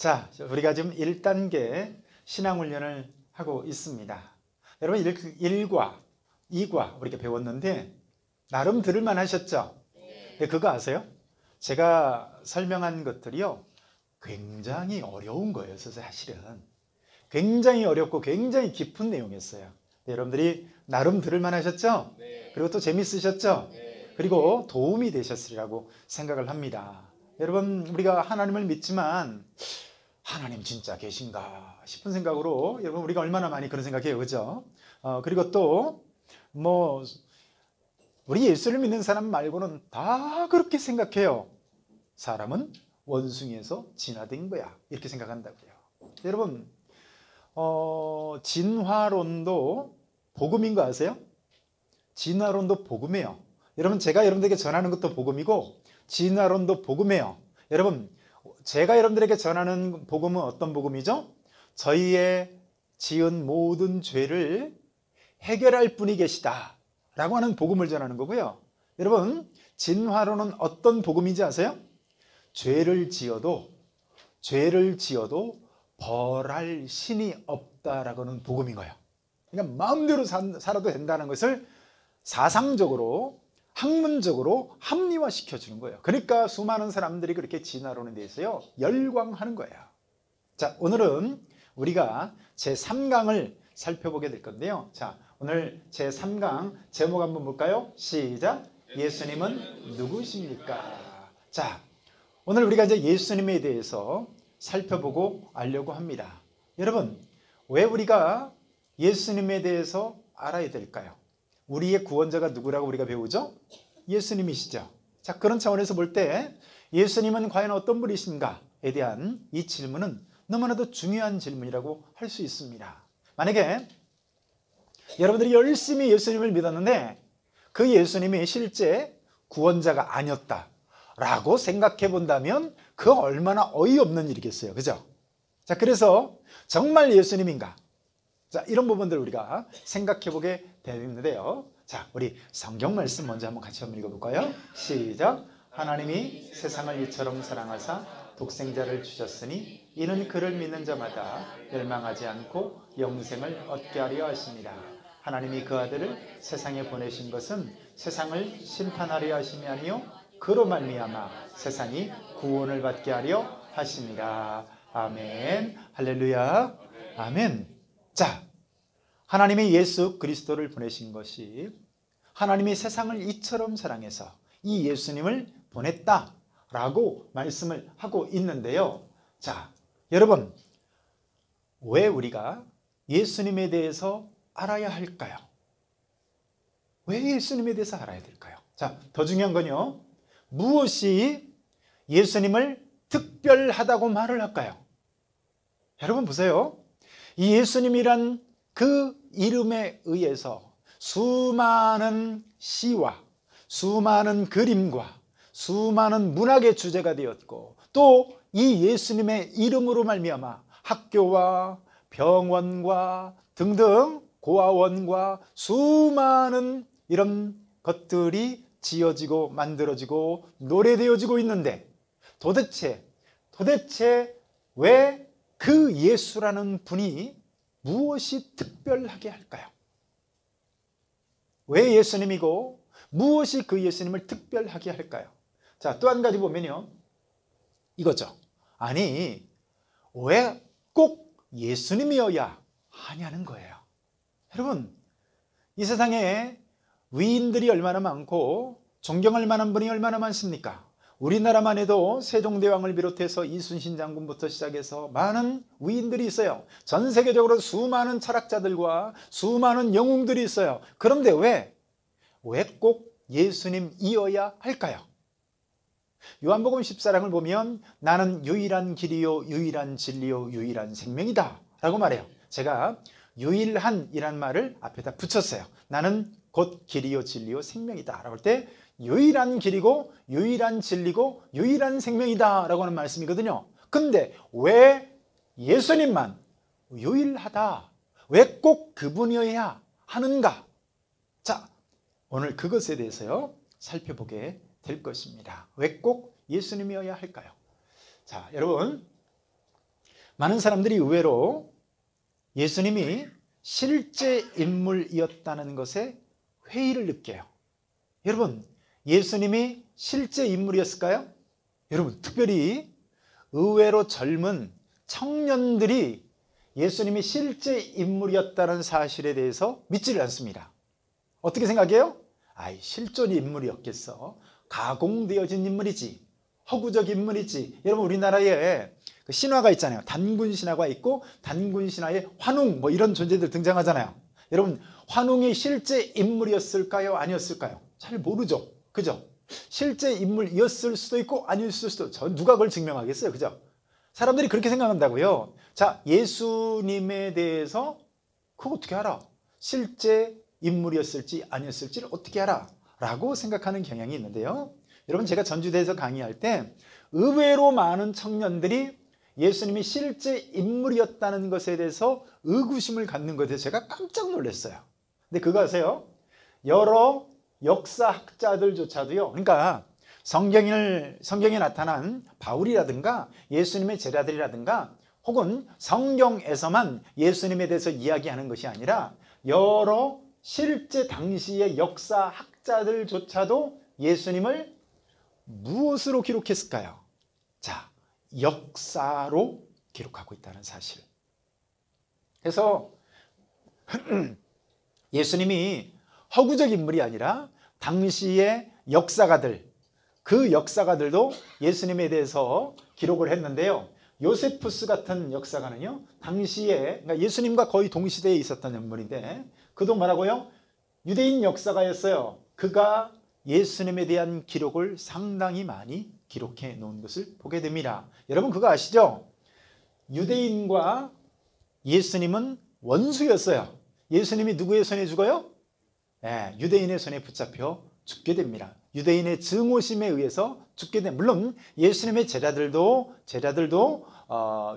자, 우리가 지금 1단계 신앙훈련을 하고 있습니다. 여러분 1과 2과 우리가 배웠는데 나름 들을만 하셨죠? 네, 그거 아세요? 제가 설명한 것들이요 굉장히 어려운 거예요. 사실은 굉장히 어렵고 굉장히 깊은 내용이었어요. 네, 여러분들이 나름 들을만 하셨죠? 그리고 또 재밌으셨죠? 그리고 도움이 되셨으리라고 생각을 합니다. 여러분 우리가 하나님을 믿지만 하나님 진짜 계신가 싶은 생각으로 여러분 우리가 얼마나 많이 그런 생각해요, 그죠? 그리고 또 뭐 우리 예수를 믿는 사람 말고는 다 그렇게 생각해요. 사람은 원숭이에서 진화된 거야 이렇게 생각한다고요. 여러분 진화론도 복음인 거 아세요? 진화론도 복음이에요. 여러분 제가 여러분들에게 전하는 것도 복음이고 진화론도 복음이에요. 여러분 제가 여러분들에게 전하는 복음은 어떤 복음이죠? 저희의 지은 모든 죄를 해결할 분이 계시다 라고 하는 복음을 전하는 거고요. 여러분 진화론은 어떤 복음인지 아세요? 죄를 지어도 벌할 신이 없다라고 하는 복음인 거예요. 그러니까 마음대로 살아도 된다는 것을 사상적으로 학문적으로 합리화시켜 주는 거예요. 그러니까 수많은 사람들이 그렇게 진화론에 대해서요 열광하는 거예요. 자, 오늘은 우리가 제3강을 살펴보게 될 건데요. 자, 오늘 제3강 제목 한번 볼까요? 시작. 예수님은 누구십니까? 자, 오늘 우리가 이제 예수님에 대해서 살펴보고 알려고 합니다. 여러분, 왜 우리가 예수님에 대해서 알아야 될까요? 우리의 구원자가 누구라고 우리가 배우죠? 예수님이시죠. 자, 그런 차원에서 볼 때 예수님은 과연 어떤 분이신가에 대한 이 질문은 너무나도 중요한 질문이라고 할 수 있습니다. 만약에 여러분들이 열심히 예수님을 믿었는데 그 예수님이 실제 구원자가 아니었다라고 생각해 본다면 그 얼마나 어이없는 일이겠어요. 그죠? 자, 그래서 정말 예수님인가? 자, 이런 부분들 우리가 생각해 보게 되는데요. 자, 우리 성경 말씀 먼저 한번 같이 한번 읽어볼까요? 시작. 하나님이 세상을 이처럼 사랑하사 독생자를 주셨으니 이는 그를 믿는 자마다 멸망하지 않고 영생을 얻게 하려 하십니다. 하나님이 그 아들을 세상에 보내신 것은 세상을 심판하려 하심이 아니요 그로 말미암아 세상이 구원을 받게 하려 하십니다. 아멘. 할렐루야. 아멘. 자, 하나님이 예수 그리스도를 보내신 것이 하나님이 세상을 이처럼 사랑해서 이 예수님을 보냈다라고 말씀을 하고 있는데요. 자, 여러분 왜 우리가 예수님에 대해서 알아야 할까요? 왜 예수님에 대해서 알아야 될까요? 자, 더 중요한 건요. 무엇이 예수님을 특별하다고 말을 할까요? 여러분 보세요. 이 예수님이란 그 이름에 의해서 수많은 시와 수많은 그림과 수많은 문학의 주제가 되었고 또 이 예수님의 이름으로 말미암아 학교와 병원과 등등 고아원과 수많은 이런 것들이 지어지고 만들어지고 노래되어지고 있는데 도대체 왜 그 예수라는 분이 무엇이 특별하게 할까요? 왜 예수님이고 무엇이 그 예수님을 특별하게 할까요? 자, 또 한 가지 보면요. 이거죠. 아니, 왜 꼭 예수님이어야 하냐는 거예요. 여러분, 이 세상에 위인들이 얼마나 많고 존경할 만한 분이 얼마나 많습니까? 우리나라만 해도 세종대왕을 비롯해서 이순신 장군부터 시작해서 많은 위인들이 있어요. 전 세계적으로 수많은 철학자들과 수많은 영웅들이 있어요. 그런데 왜 꼭 예수님이어야 할까요? 요한복음 14장을 보면 나는 유일한 길이요 유일한 진리요 유일한 생명이다 라고 말해요. 제가 유일한이란 말을 앞에다 붙였어요. 나는 곧 길이요 진리요 생명이다 라고 할 때 유일한 길이고 유일한 진리고 유일한 생명이다 라고 하는 말씀이거든요. 근데 왜 예수님만 유일하다, 왜 꼭 그분이어야 하는가? 자, 오늘 그것에 대해서요 살펴보게 될 것입니다. 왜 꼭 예수님이어야 할까요? 자, 여러분 많은 사람들이 의외로 예수님이 실제 인물이었다는 것에 회의를 느껴요. 여러분, 예수님이 실제 인물이었을까요? 여러분, 특별히 의외로 젊은 청년들이 예수님이 실제 인물이었다는 사실에 대해서 믿지를 않습니다. 어떻게 생각해요? 아이, 실존 인물이었겠어. 가공되어진 인물이지. 허구적 인물이지. 여러분, 우리나라에 그 신화가 있잖아요. 단군 신화가 있고 단군 신화에 환웅 뭐 이런 존재들 등장하잖아요. 여러분, 환웅이 실제 인물이었을까요? 아니었을까요? 잘 모르죠. 그죠? 실제 인물이었을 수도 있고 아니었을 수도 있고 누가 그걸 증명하겠어요. 그죠? 사람들이 그렇게 생각한다고요. 자, 예수님에 대해서 그거 어떻게 알아? 실제 인물이었을지 아니었을지를 어떻게 알아? 라고 생각하는 경향이 있는데요. 여러분, 제가 전주대에서 강의할 때 의외로 많은 청년들이 예수님이 실제 인물이었다는 것에 대해서 의구심을 갖는 것에 제가 깜짝 놀랐어요. 근데 그거 아세요? 여러 역사학자들조차도요. 그러니까 성경에 나타난 바울이라든가 예수님의 제자들이라든가 혹은 성경에서만 예수님에 대해서 이야기하는 것이 아니라 여러 실제 당시의 역사학자들조차도 예수님을 무엇으로 기록했을까요? 자, 역사로 기록하고 있다는 사실. 그래서 예수님이 허구적 인물이 아니라 당시의 역사가들, 그 역사가들도 예수님에 대해서 기록을 했는데요. 요세푸스 같은 역사가는요, 당시에 그러니까 예수님과 거의 동시대에 있었던 인물인데 그도 뭐라고요? 유대인 역사가였어요. 그가 예수님에 대한 기록을 상당히 많이 기록해 놓은 것을 보게 됩니다. 여러분, 그거 아시죠? 유대인과 예수님은 원수였어요. 예수님이 누구의 손에 죽어요? 네, 유대인의 손에 붙잡혀 죽게 됩니다. 유대인의 증오심에 의해서 죽게 됩니다. 물론 예수님의 제자들도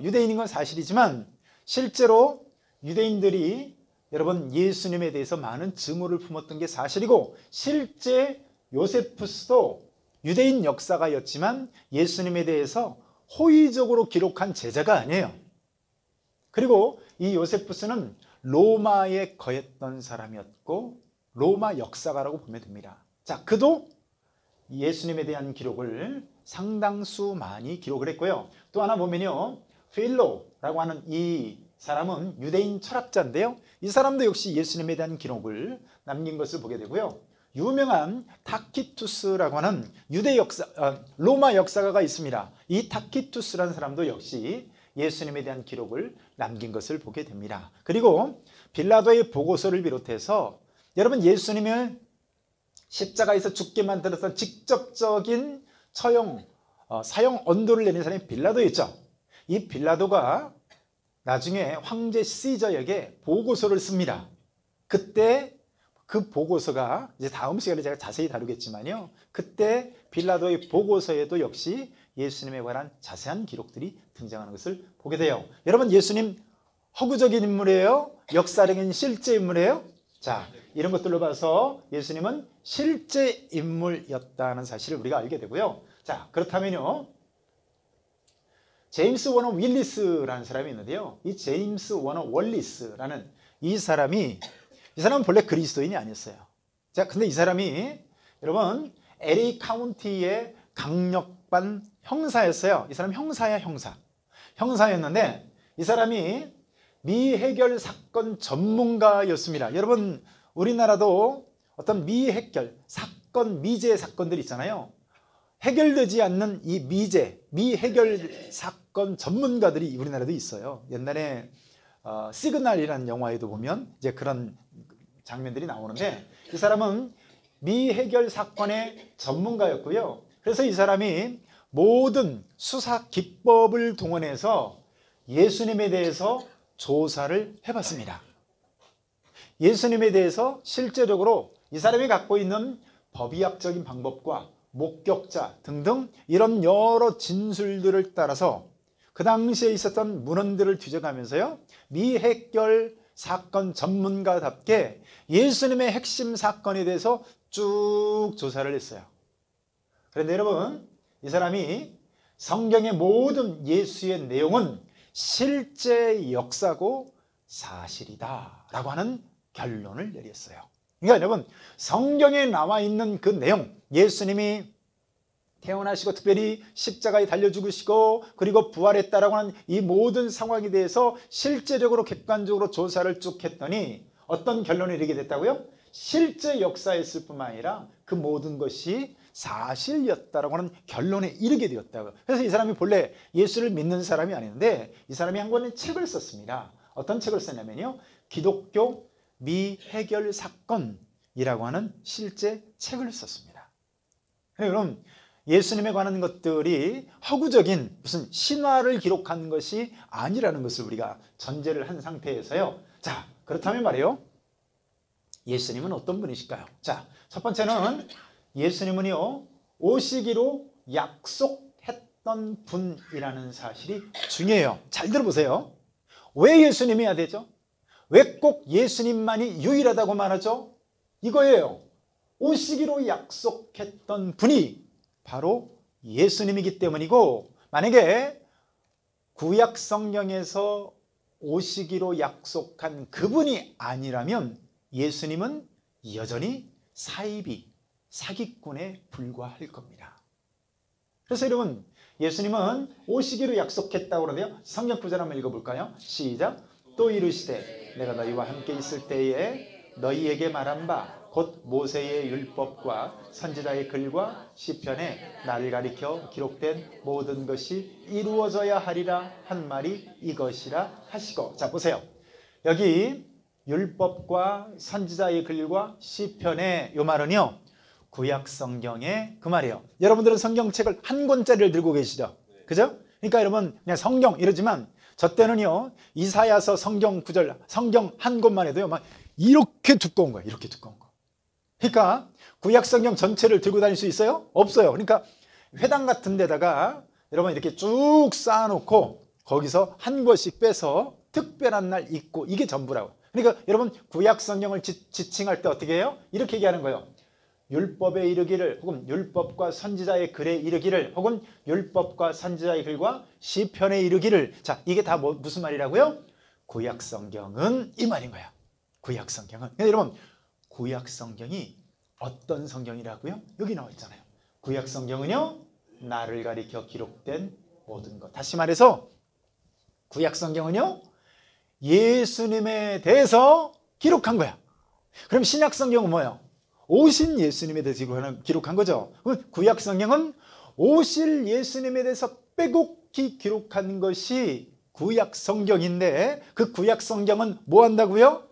유대인인 건 사실이지만 실제로 유대인들이 여러분 예수님에 대해서 많은 증오를 품었던 게 사실이고, 실제 요세푸스도 유대인 역사가였지만 예수님에 대해서 호의적으로 기록한 제자가 아니에요. 그리고 이 요세푸스는 로마에 거했던 사람이었고 로마 역사가라고 보면 됩니다. 자, 그도 예수님에 대한 기록을 상당수 많이 기록을 했고요. 또 하나 보면요, 필로라고 하는 이 사람은 유대인 철학자인데요. 이 사람도 역시 예수님에 대한 기록을 남긴 것을 보게 되고요. 유명한 타키투스라고 하는 로마 역사가가 있습니다. 이 타키투스라는 사람도 역시 예수님에 대한 기록을 남긴 것을 보게 됩니다. 그리고 빌라도의 보고서를 비롯해서 여러분, 예수님을 십자가에서 죽게 만들었던 직접적인 사형 언도를 내린 사람이 빌라도였죠. 이 빌라도가 나중에 황제 시저에게 보고서를 씁니다. 그때 그 보고서가 이제 다음 시간에 제가 자세히 다루겠지만요, 그때 빌라도의 보고서에도 역시 예수님에 관한 자세한 기록들이 등장하는 것을 보게 돼요. 여러분, 예수님 허구적인 인물이에요? 역사적인 실제 인물이에요? 자, 이런 것들로 봐서 예수님은 실제 인물이었다는 사실을 우리가 알게 되고요. 자, 그렇다면요, 제임스 워너 윌리스라는 사람이 있는데요. 이 제임스 워너 월리스라는 이 사람은 본래 그리스도인이 아니었어요. 자, 근데 이 사람이 여러분 LA 카운티의 강력반 형사였어요. 이 사람 형사야, 형사였는데 이 사람이 미해결 사건 전문가였습니다. 여러분, 우리나라도 어떤 미해결 사건, 미제 사건들 있잖아요. 해결되지 않는 이 미해결 사건 전문가들이 우리나라도 있어요. 옛날에 시그널이라는 영화에도 보면 이제 그런 장면들이 나오는데, 이 사람은 미해결 사건의 전문가였고요. 그래서 이 사람이 모든 수사 기법을 동원해서 예수님에 대해서 조사를 해봤습니다. 예수님에 대해서 실제적으로 이 사람이 갖고 있는 법의학적인 방법과 목격자 등등 이런 여러 진술들을 따라서 그 당시에 있었던 문헌들을 뒤져가면서요, 미해결 사건 전문가답게 예수님의 핵심 사건에 대해서 쭉 조사를 했어요. 그런데 여러분, 이 사람이 성경의 모든 예수의 내용은 실제 역사고 사실이다 라고 하는 결론을 내렸어요. 그러니까 여러분, 성경에 나와 있는 그 내용, 예수님이 태어나시고 특별히 십자가에 달려 죽으시고 그리고 부활했다라고 하는 이 모든 상황에 대해서 실제적으로 객관적으로 조사를 쭉 했더니 어떤 결론에 이르게 됐다고요? 실제 역사였을 뿐만 아니라 그 모든 것이 사실이었다라고 하는 결론에 이르게 되었다고요. 그래서 이 사람이 본래 예수를 믿는 사람이 아닌데 이 사람이 한 권의 책을 썼습니다. 어떤 책을 썼냐면요, 기독교 미해결 사건이라고 하는 실제 책을 썼습니다. 그럼 예수님에 관한 것들이 허구적인 무슨 신화를 기록한 것이 아니라는 것을 우리가 전제를 한 상태에서요. 자, 그렇다면 말이에요, 예수님은 어떤 분이실까요? 자, 첫 번째는 예수님은요, 오시기로 약속했던 분이라는 사실이 중요해요. 잘 들어보세요. 왜 예수님이 해야 되죠? 왜 꼭 예수님만이 유일하다고 말하죠? 이거예요. 오시기로 약속했던 분이 바로 예수님이기 때문이고, 만약에 구약 성경에서 오시기로 약속한 그분이 아니라면 예수님은 여전히 사이비, 사기꾼에 불과할 겁니다. 그래서 여러분, 예수님은 오시기로 약속했다고 그러는데요, 성경 구절 한번 읽어볼까요? 시작. 또 이르시되 내가 너희와 함께 있을 때에 너희에게 말한 바 곧 모세의 율법과 선지자의 글과 시편에 나를 가리켜 기록된 모든 것이 이루어져야 하리라 한 말이 이것이라 하시고. 자, 보세요. 여기 율법과 선지자의 글과 시편에 이 말은요, 구약 성경의 그 말이에요. 여러분들은 성경책을 한 권짜리를 들고 계시죠? 그죠? 그러니까 여러분 그냥 성경 이러지만 저 때는요, 이사야서 성경 구절, 성경 한 권만 해도요 막 이렇게 두꺼운 거예요. 이렇게 두꺼운 거. 그러니까 구약 성경 전체를 들고 다닐 수 있어요? 없어요. 그러니까 회당 같은 데다가 여러분 이렇게 쭉 쌓아놓고 거기서 한 권씩 빼서 특별한 날 읽고, 이게 전부라고. 그러니까 여러분 구약 성경을 지칭할 때 어떻게 해요? 이렇게 얘기하는 거예요. 율법에 이르기를, 혹은 율법과 선지자의 글에 이르기를, 혹은 율법과 선지자의 글과 시편에 이르기를. 자, 이게 다 무슨 말이라고요? 구약 성경은 이 말인 거야. 구약 성경은. 여러분, 구약 성경이 어떤 성경이라고요? 여기 나와 있잖아요. 구약 성경은요, 나를 가리켜 기록된 모든 것. 다시 말해서 구약 성경은요, 예수님에 대해서 기록한 거야. 그럼 신약 성경은 뭐예요? 오신 예수님에 대해서 기록한 거죠. 구약 성경은 오실 예수님에 대해서 빼곡히 기록한 것이 구약 성경인데, 그 구약 성경은 뭐 한다고요?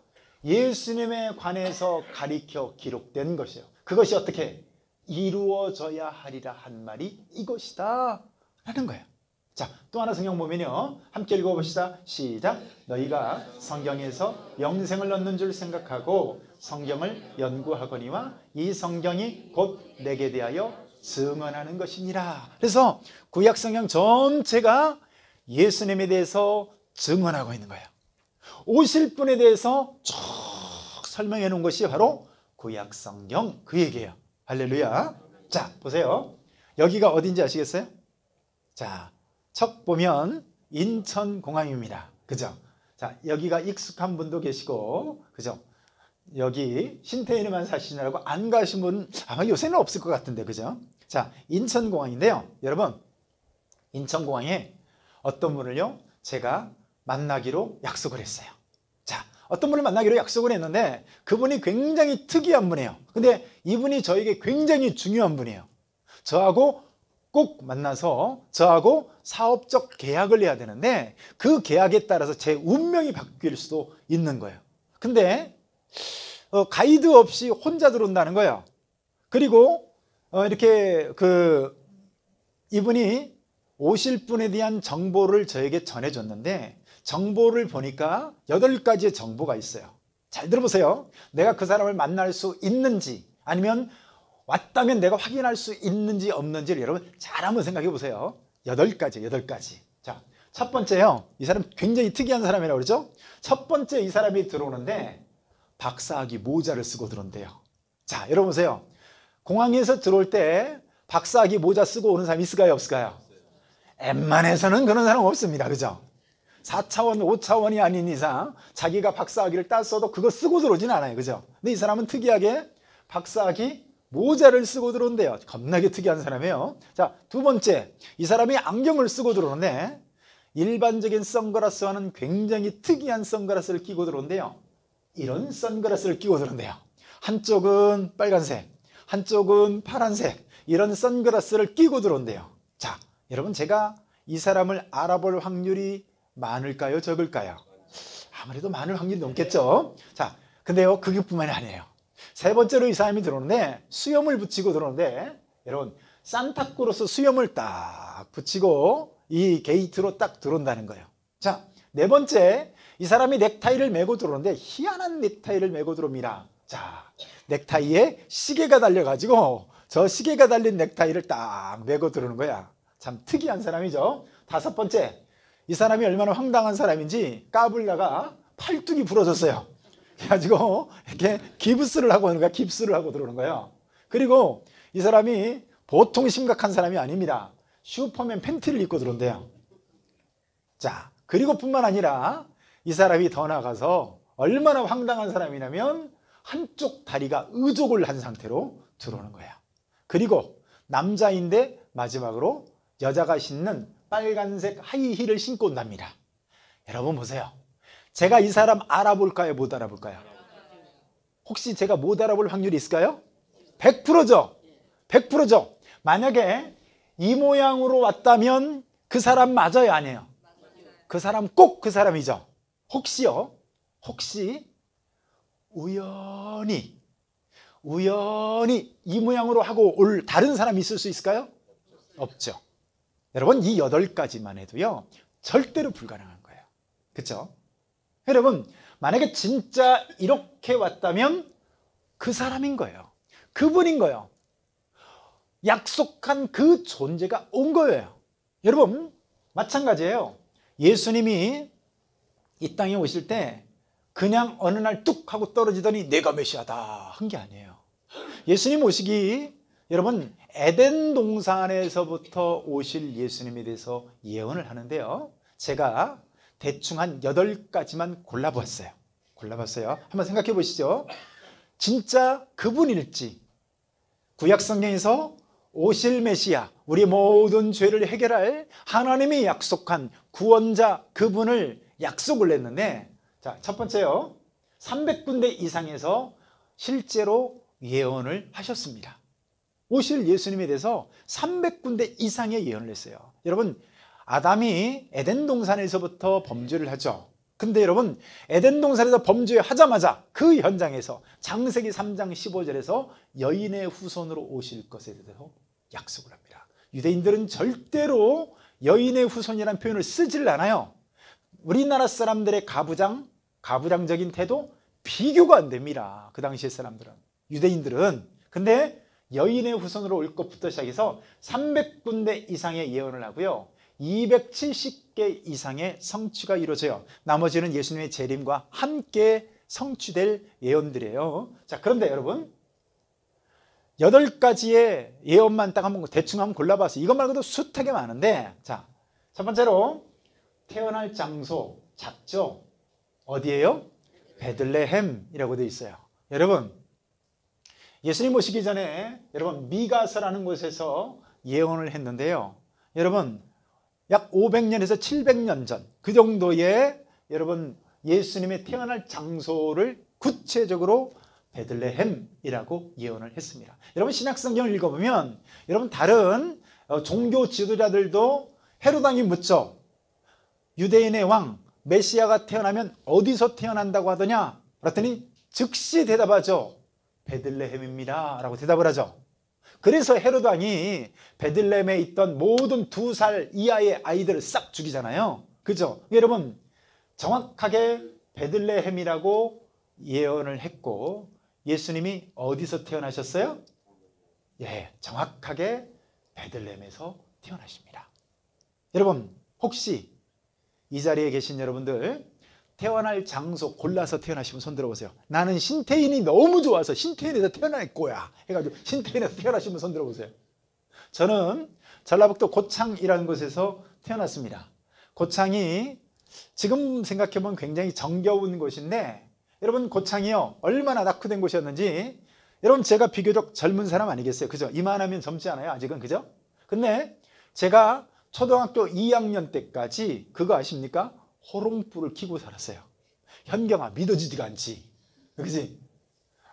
예수님에 관해서 가리켜 기록된 것이에요. 그것이 어떻게 이루어져야 하리라 한 말이 이것이다 라는 거예요. 자, 또 하나 성경 보면요, 함께 읽어봅시다. 시작. 너희가 성경에서 영생을 얻는 줄 생각하고 성경을 연구하거니와 이 성경이 곧 내게 대하여 증언하는 것이니라. 그래서 구약 성경 전체가 예수님에 대해서 증언하고 있는 거예요. 오실 분에 대해서 쭉 설명해 놓은 것이 바로 구약 성경, 그 얘기예요. 할렐루야. 자, 보세요. 여기가 어딘지 아시겠어요? 자, 척 보면 인천공항입니다. 그죠? 자, 여기가 익숙한 분도 계시고, 그죠? 여기 신태인에만 사시느라고 안 가신 분 아마 요새는 없을 것 같은데, 그죠? 자, 인천공항인데요. 여러분, 인천공항에 어떤 분을요, 제가 만나기로 약속을 했어요. 자, 어떤 분을 만나기로 약속을 했는데 그분이 굉장히 특이한 분이에요. 근데 이분이 저에게 굉장히 중요한 분이에요. 저하고 꼭 만나서 저하고 사업적 계약을 해야 되는데 그 계약에 따라서 제 운명이 바뀔 수도 있는 거예요. 근데 가이드 없이 혼자 들어온다는 거예요. 그리고 이렇게 이분이 오실 분에 대한 정보를 저에게 전해줬는데, 정보를 보니까 8가지의 정보가 있어요. 잘 들어보세요. 내가 그 사람을 만날 수 있는지, 아니면 왔다면 내가 확인할 수 있는지 없는지를 여러분 잘 한번 생각해 보세요. 8가지. 자, 첫 번째요. 이 사람 굉장히 특이한 사람이라고 그러죠? 첫 번째, 이 사람이 들어오는데 박사학위 모자를 쓰고 들어온대요. 자, 여러분 보세요. 공항에서 들어올 때 박사학위 모자 쓰고 오는 사람 있을까요? 없을까요? 웬만해서는 그런 사람 없습니다. 그죠? 4차원, 5차원이 아닌 이상 자기가 박사학위를 땄어도 그거 쓰고 들어오진 않아요. 그죠? 근데 이 사람은 특이하게 박사학위 모자를 쓰고 들어온대요. 겁나게 특이한 사람이에요. 자, 두 번째, 이 사람이 안경을 쓰고 들어오는데 일반적인 선글라스와는 굉장히 특이한 선글라스를 끼고 들어온대요. 이런 선글라스를 끼고 들어온대요. 한쪽은 빨간색, 한쪽은 파란색, 이런 선글라스를 끼고 들어온대요. 자, 여러분, 제가 이 사람을 알아볼 확률이 많을까요? 적을까요? 아무래도 많을 확률이 높겠죠. 자, 근데요, 그것뿐만이 아니에요. 세 번째로 이 사람이 들어오는데 수염을 붙이고 들어오는데, 여러분, 산타크로스 수염을 딱 붙이고 이 게이트로 딱 들어온다는 거예요. 자, 네 번째, 이 사람이 넥타이를 메고 들어오는데 희한한 넥타이를 메고 들어옵니다. 자, 넥타이에 시계가 달려가지고 저 시계가 달린 넥타이를 딱 메고 들어오는 거야. 참 특이한 사람이죠. 다섯 번째, 이 사람이 얼마나 황당한 사람인지 까불다가 팔뚝이 부러졌어요. 그래가지고 이렇게 깁스를 하고 오는 거야. 깁스를 하고 들어오는 거예요. 그리고 이 사람이 보통 심각한 사람이 아닙니다. 슈퍼맨 팬티를 입고 들어온대요. 자, 그리고 뿐만 아니라 이 사람이 더 나가서 얼마나 황당한 사람이냐면 한쪽 다리가 의족을 한 상태로 들어오는 거예요. 그리고 남자인데 마지막으로 여자가 신는 빨간색 하이힐을 신고 온답니다. 여러분 보세요. 제가 이 사람 알아볼까요? 못 알아볼까요? 혹시 제가 못 알아볼 확률이 있을까요? 100%죠. 100%죠. 만약에 이 모양으로 왔다면 그 사람 맞아요? 아니에요? 그 사람 꼭 그 사람이죠. 혹시요? 혹시 우연히 이 모양으로 하고 올 다른 사람이 있을 수 있을까요? 없죠. 여러분, 이 8가지만 해도요, 절대로 불가능한 거예요. 그렇죠? 여러분, 만약에 진짜 이렇게 왔다면 그 사람인 거예요. 그분인 거예요. 약속한 그 존재가 온 거예요. 여러분, 마찬가지예요. 예수님이 이 땅에 오실 때 그냥 어느 날 뚝 하고 떨어지더니 내가 메시아다 한 게 아니에요. 예수님 오시기, 여러분, 에덴 동산에서부터 오실 예수님에 대해서 예언을 하는데요, 제가 대충 한 8가지만 골라봤어요. 한번 생각해 보시죠. 진짜 그분일지, 구약 성경에서 오실 메시아, 우리 모든 죄를 해결할 하나님이 약속한 구원자, 그분을 약속을 했는데, 자, 첫 번째요, 300군데 이상에서 실제로 예언을 하셨습니다. 오실 예수님에 대해서 300군데 이상의 예언을 했어요. 여러분, 아담이 에덴 동산에서부터 범죄를 하죠. 근데 여러분, 에덴 동산에서 범죄하자마자 그 현장에서 창세기 3장 15절에서 여인의 후손으로 오실 것에 대해서 약속을 합니다. 유대인들은 절대로 여인의 후손이라는 표현을 쓰질 않아요. 우리나라 사람들의 가부장적인 태도 비교가 안 됩니다. 그 당시의 사람들은, 유대인들은. 근데 여인의 후손으로 올 것부터 시작해서 300군데 이상의 예언을 하고요, 270개 이상의 성취가 이루어져요. 나머지는 예수님의 재림과 함께 성취될 예언들이에요. 자, 그런데 여러분, 8가지의 예언만 딱 한번 대충 한번 골라봤어요. 이것 말고도 숱하게 많은데, 자, 첫 번째로 태어날 장소 작죠? 어디예요? 베들레헴이라고 되어 있어요. 여러분, 예수님 오시기 전에 여러분 미가서라는 곳에서 예언을 했는데요, 여러분 약 500년에서 700년 전 그 정도의 여러분 예수님의 태어날 장소를 구체적으로 베들레헴이라고 예언을 했습니다. 여러분, 신약성경을 읽어보면 여러분 다른 종교 지도자들도 헤로당이 묻죠. 유대인의 왕 메시아가 태어나면 어디서 태어난다고 하더냐? 그랬더니 즉시 대답하죠. 베들레헴입니다 라고 대답을 하죠. 그래서 헤롯 왕이 베들레헴에 있던 모든 2살 이하의 아이들을 싹 죽이잖아요. 그죠? 여러분, 정확하게 베들레헴이라고 예언을 했고, 예수님이 어디서 태어나셨어요? 예, 정확하게 베들레헴에서 태어나십니다. 여러분, 혹시 이 자리에 계신 여러분들 태어날 장소 골라서 태어나시면 손 들어보세요. 나는 신태인이 너무 좋아서 신태인에서 태어날 거야 해가지고 신태인에서 태어나시면 손 들어보세요. 저는 전라북도 고창이라는 곳에서 태어났습니다. 고창이 지금 생각해보면 굉장히 정겨운 곳인데 여러분 고창이요 얼마나 낙후된 곳이었는지 여러분 제가 비교적 젊은 사람 아니겠어요? 그죠? 이만하면 젊지 않아요? 아직은 그죠? 근데 제가 초등학교 2학년 때까지 그거 아십니까? 호롱불을 켜고 살았어요. 현경아 믿어지지가 않지. 그지?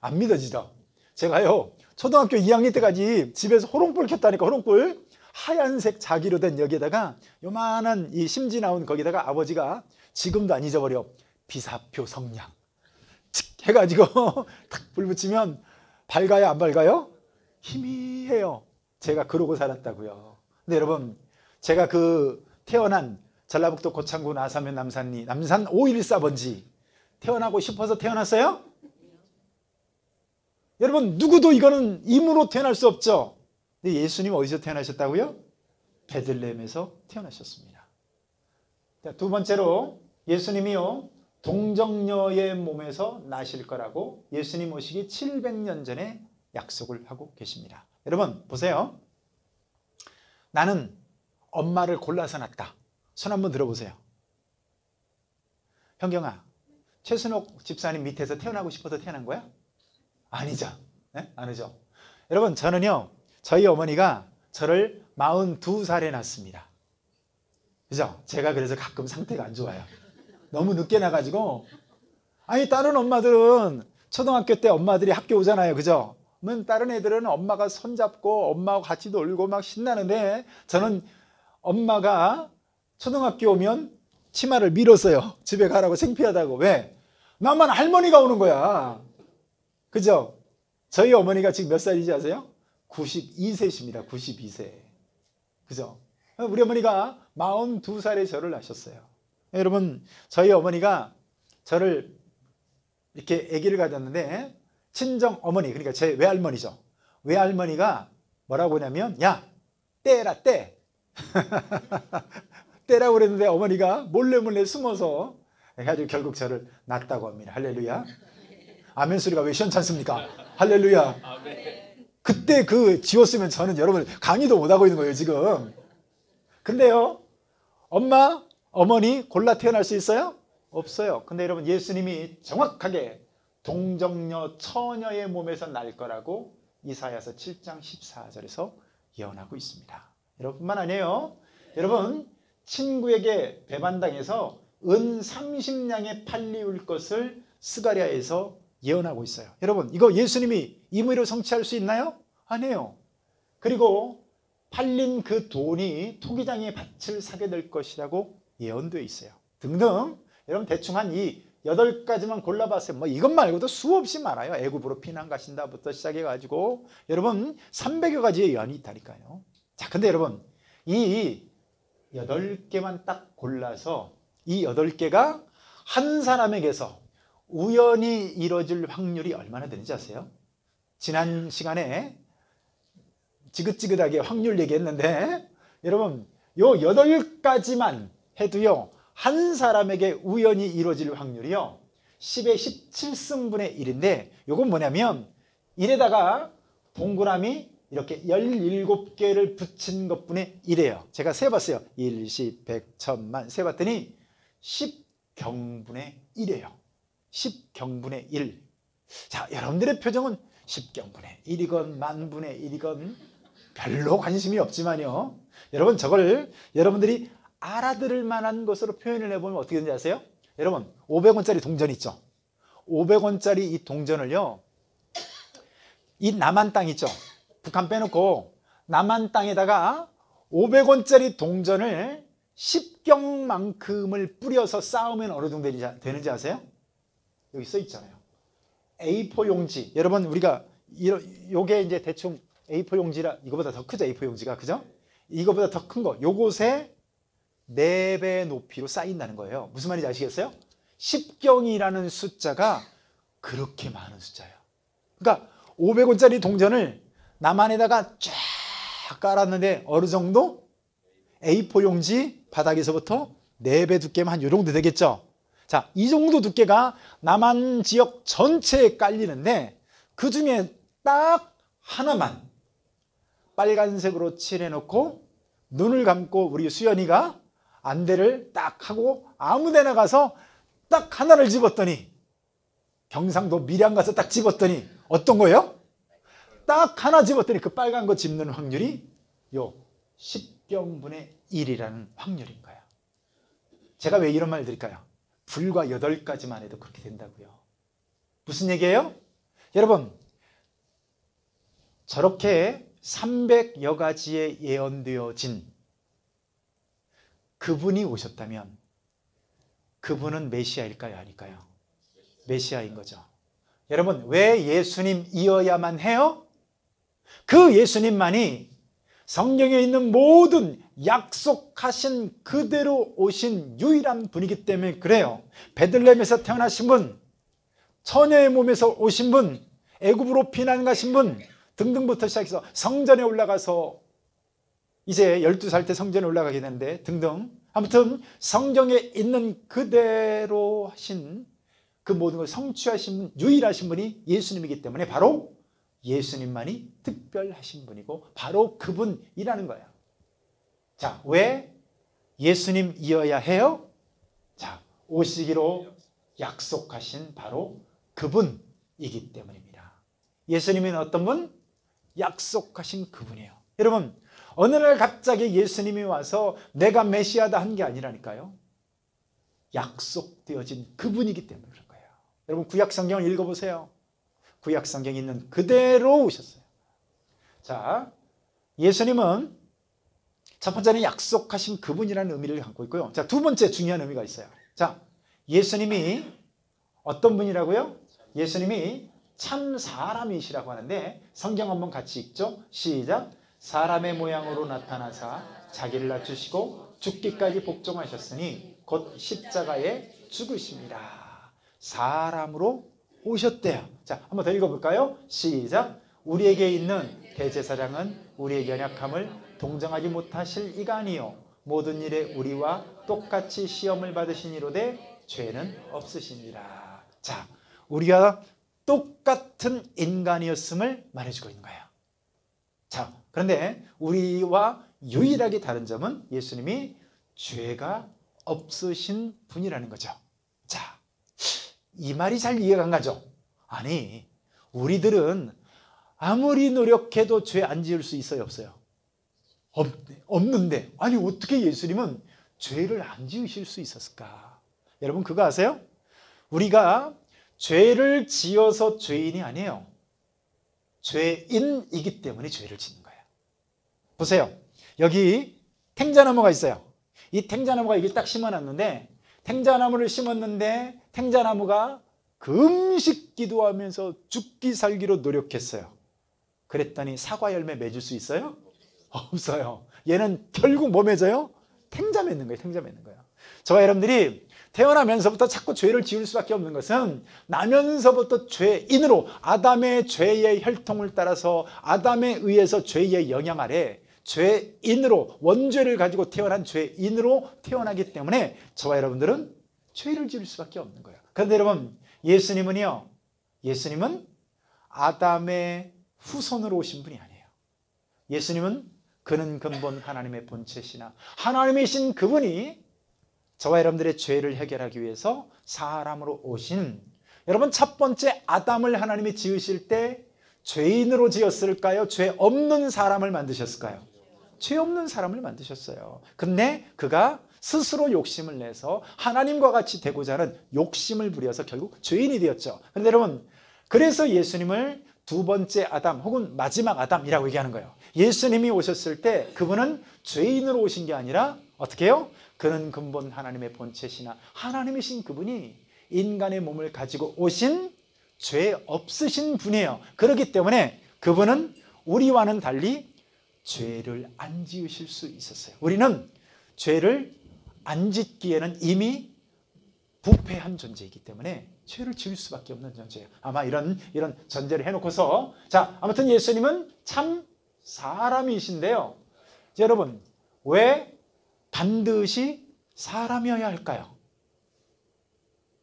안 믿어지죠? 제가요 초등학교 2학년 때까지 집에서 호롱불 켰다니까. 호롱불 하얀색 자기로 된 여기에다가 요만한 이 심지 나온 거기다가 아버지가 지금도 안 잊어버려 비사표 성냥 칙 해가지고 탁 불 붙이면 밝아요 안 밝아요? 희미해요. 제가 그러고 살았다고요. 근데 여러분 제가 그 태어난 전라북도 고창군 아사면 남산 514번지 태어나고 싶어서 태어났어요? 여러분 누구도 이거는 임으로 태어날 수 없죠. 근데 예수님 어디서 태어나셨다고요? 베들레헴에서 태어나셨습니다. 자, 두 번째로 예수님이요 동정녀의 몸에서 나실 거라고 예수님 오시기 700년 전에 약속을 하고 계십니다. 여러분 보세요. 나는 엄마를 골라서 낳았다. 손 한번 들어보세요. 현경아, 최순옥 집사님 밑에서 태어나고 싶어서 태어난 거야? 아니죠. 네? 아니죠. 여러분 저는요 저희 어머니가 저를 42살에 낳았습니다. 그죠? 제가 그래서 가끔 상태가 안 좋아요. 너무 늦게 나가지고. 아니 다른 엄마들은 초등학교 때 엄마들이 학교 오잖아요. 그죠? 그러면 다른 애들은 엄마가 손잡고 엄마하고 같이 놀고 막 신나는데 저는 엄마가 초등학교 오면 치마를 밀었어요. 집에 가라고 창피하다고. 왜? 나만 할머니가 오는 거야. 그죠? 저희 어머니가 지금 몇 살인지 아세요? 92세십니다. 92세. 그죠? 우리 어머니가 42살에 저를 낳으셨어요. 여러분 저희 어머니가 저를 이렇게 아기를 가졌는데 친정 어머니 그러니까 제 외할머니죠. 외할머니가 뭐라고 하냐면 야 떼라 떼 떼라고 그랬는데 어머니가 몰래 숨어서 해가지고 결국 저를 낳았다고 합니다. 할렐루야. 아멘 소리가 왜 시원찮습니까? 할렐루야. 그때 그 지웠으면 저는 여러분 강의도 못하고 있는 거예요 지금. 근데요 엄마 어머니 골라 태어날 수 있어요? 없어요. 근데 여러분 예수님이 정확하게 동정녀 처녀의 몸에서 날 거라고 이사야서 7장 14절에서 예언하고 있습니다. 여러분뿐만 아니에요. 여러분 친구에게 배반당해서 은 30냥에 팔리울 것을 스가랴에서 예언하고 있어요. 여러분 이거 예수님이 임의로 성취할 수 있나요? 아니에요. 그리고 팔린 그 돈이 토기장의 밭을 사게 될 것이라고 예언되어 있어요. 등등. 여러분 대충 한 이 8가지만 골라봤어요. 뭐 이것 말고도 수없이 많아요. 애굽으로 피난 가신다부터 시작해가지고 여러분 300여 가지의 예언이 있다니까요. 자, 근데 여러분 이 8개만 딱 골라서 이 8개가 한 사람에게서 우연히 이루어질 확률이 얼마나 되는지 아세요? 지난 시간에 지긋지긋하게 확률 얘기했는데 여러분 요 8가지만 해도요 한 사람에게 우연히 이루어질 확률이요 10의 17승분의 1인데 요건 뭐냐면 1에다가 동그라미 이렇게 17개를 붙인 것분의 1이에요. 제가 세봤어요. 1, 10, 100, 1000만 세봤더니 10경분의 1이에요. 10경분의 1. 자, 여러분들의 표정은 10경분의 1이건 만분의 1이건 별로 관심이 없지만요. 여러분 저걸 여러분들이 알아들을 만한 것으로 표현을 해보면 어떻게 되는지 아세요? 여러분 500원짜리 동전 있죠? 500원짜리 이 동전을요 이 남한 땅 있죠? 북한 빼놓고 남한 땅에다가 500원짜리 동전을 10경만큼을 뿌려서 쌓으면 어느 정도 되는지 아세요? 여기 써 있잖아요. A4 용지. 여러분 우리가 요게 이제 대충 A4 용지라 이거보다 더 크죠? A4 용지가 그죠? 이거보다 더 큰 거. 요곳에 4배 높이로 쌓인다는 거예요. 무슨 말인지 아시겠어요? 10경이라는 숫자가 그렇게 많은 숫자예요. 그러니까 500원짜리 동전을 남한에다가 쫙 깔았는데 어느 정도? A4 용지 바닥에서부터 4배 두께면 한 요 정도 되겠죠? 자, 이 정도 두께가 남한 지역 전체에 깔리는데 그 중에 딱 하나만 빨간색으로 칠해놓고 눈을 감고 우리 수연이가 안대를 딱 하고 아무 데나 가서 딱 하나를 집었더니, 경상도 밀양 가서 딱 집었더니 어떤 거예요? 딱 하나 집었더니 그 빨간 거 집는 확률이 요 10병분의 1이라는 확률인 거예요. 제가 왜 이런 말 드릴까요? 불과 8가지만 해도 그렇게 된다고요. 무슨 얘기예요? 여러분, 저렇게 300여 가지에 예언되어진 그분이 오셨다면 그분은 메시아일까요? 아닐까요? 메시아인 거죠. 여러분, 왜 예수님이어야만 해요? 그 예수님만이 성경에 있는 모든 약속하신 그대로 오신 유일한 분이기 때문에 그래요. 베들레헴에서 태어나신 분, 처녀의 몸에서 오신 분, 애굽으로 피난 가신 분 등등부터 시작해서 성전에 올라가서 이제 12살 때 성전에 올라가게 되는데 등등, 아무튼 성경에 있는 그대로 하신 그 모든 걸 성취하신 유일하신 분이 예수님이기 때문에 바로 예수님만이 특별하신 분이고 바로 그분이라는 거예요. 자, 왜 예수님이어야 해요? 자, 오시기로 약속하신 바로 그분이기 때문입니다. 예수님은 어떤 분? 약속하신 그분이에요. 여러분, 어느 날 갑자기 예수님이 와서 내가 메시아다 한 게 아니라니까요. 약속되어진 그분이기 때문에 그런 거예요. 여러분, 구약 성경을 읽어보세요. 구약 성경에 있는 그대로 오셨어요. 자, 예수님은 첫 번째는 약속하신 그분이라는 의미를 갖고 있고요. 자, 두 번째 중요한 의미가 있어요. 자, 예수님이 어떤 분이라고요? 예수님이 참 사람이시라고 하는데 성경 한번 같이 읽죠. 시작. 사람의 모양으로 나타나사 자기를 낮추시고 죽기까지 복종하셨으니 곧 십자가에 죽으십니다. 사람으로 오셨대요. 자, 한번 더 읽어볼까요? 시작. 우리에게 있는 대제사장은 우리의 연약함을 동정하지 못하실 이가 아니요 모든 일에 우리와 똑같이 시험을 받으시니로되 죄는 없으시니라. 자, 우리가 똑같은 인간이었음을 말해주고 있는 거예요. 자, 그런데 우리와 유일하게 다른 점은 예수님이 죄가 없으신 분이라는 거죠. 자, 이 말이 잘 이해가 안 가죠? 아니, 우리들은 아무리 노력해도 죄 안 지을 수 있어요, 없어요? 없는데, 아니 어떻게 예수님은 죄를 안 지으실 수 있었을까? 여러분, 그거 아세요? 우리가 죄를 지어서 죄인이 아니에요. 죄인이기 때문에 죄를 짓는 거예요. 보세요. 여기 탱자나무가 있어요. 이 탱자나무가 여기 딱 심어놨는데, 탱자나무를 심었는데 탱자나무가 금식 기도하면서 죽기 살기로 노력했어요. 그랬더니 사과 열매 맺을 수 있어요? 없어요. 얘는 결국 뭐 맺어요? 탱자 맺는 거예요. 탱자 맺는 거예요. 저와 여러분들이 태어나면서부터 자꾸 죄를 지을 수밖에 없는 것은 나면서부터 죄인으로 아담의 죄의 혈통을 따라서 아담에 의해서 죄의 영향 아래 죄인으로 원죄를 가지고 태어난 죄인으로 태어나기 때문에 저와 여러분들은 죄를 지을 수밖에 없는 거예요. 그런데 여러분, 예수님은요, 예수님은 아담의 후손으로 오신 분이 아니에요. 예수님은 그는 근본 하나님의 본체시나 하나님이신 그분이 저와 여러분들의 죄를 해결하기 위해서 사람으로 오신, 여러분, 첫 번째 아담을 하나님이 지으실 때 죄인으로 지었을까요? 죄 없는 사람을 만드셨을까요? 죄 없는 사람을 만드셨어요. 근데 그가 스스로 욕심을 내서 하나님과 같이 되고자 하는 욕심을 부려서 결국 죄인이 되었죠. 그런데 여러분, 그래서 예수님을 두 번째 아담 혹은 마지막 아담이라고 얘기하는 거예요. 예수님이 오셨을 때 그분은 죄인으로 오신 게 아니라 어떻게 해요? 그는 근본 하나님의 본체시나 하나님이신 그분이 인간의 몸을 가지고 오신 죄 없으신 분이에요. 그렇기 때문에 그분은 우리와는 달리 죄를 안 지으실 수 있었어요. 우리는 죄를 안 짓기에는 이미 부패한 존재이기 때문에 죄를 지을 수밖에 없는 존재예요. 아마 이런 전제를 해놓고서, 자, 아무튼 예수님은 참 사람이신데요. 여러분, 왜 반드시 사람이어야 할까요?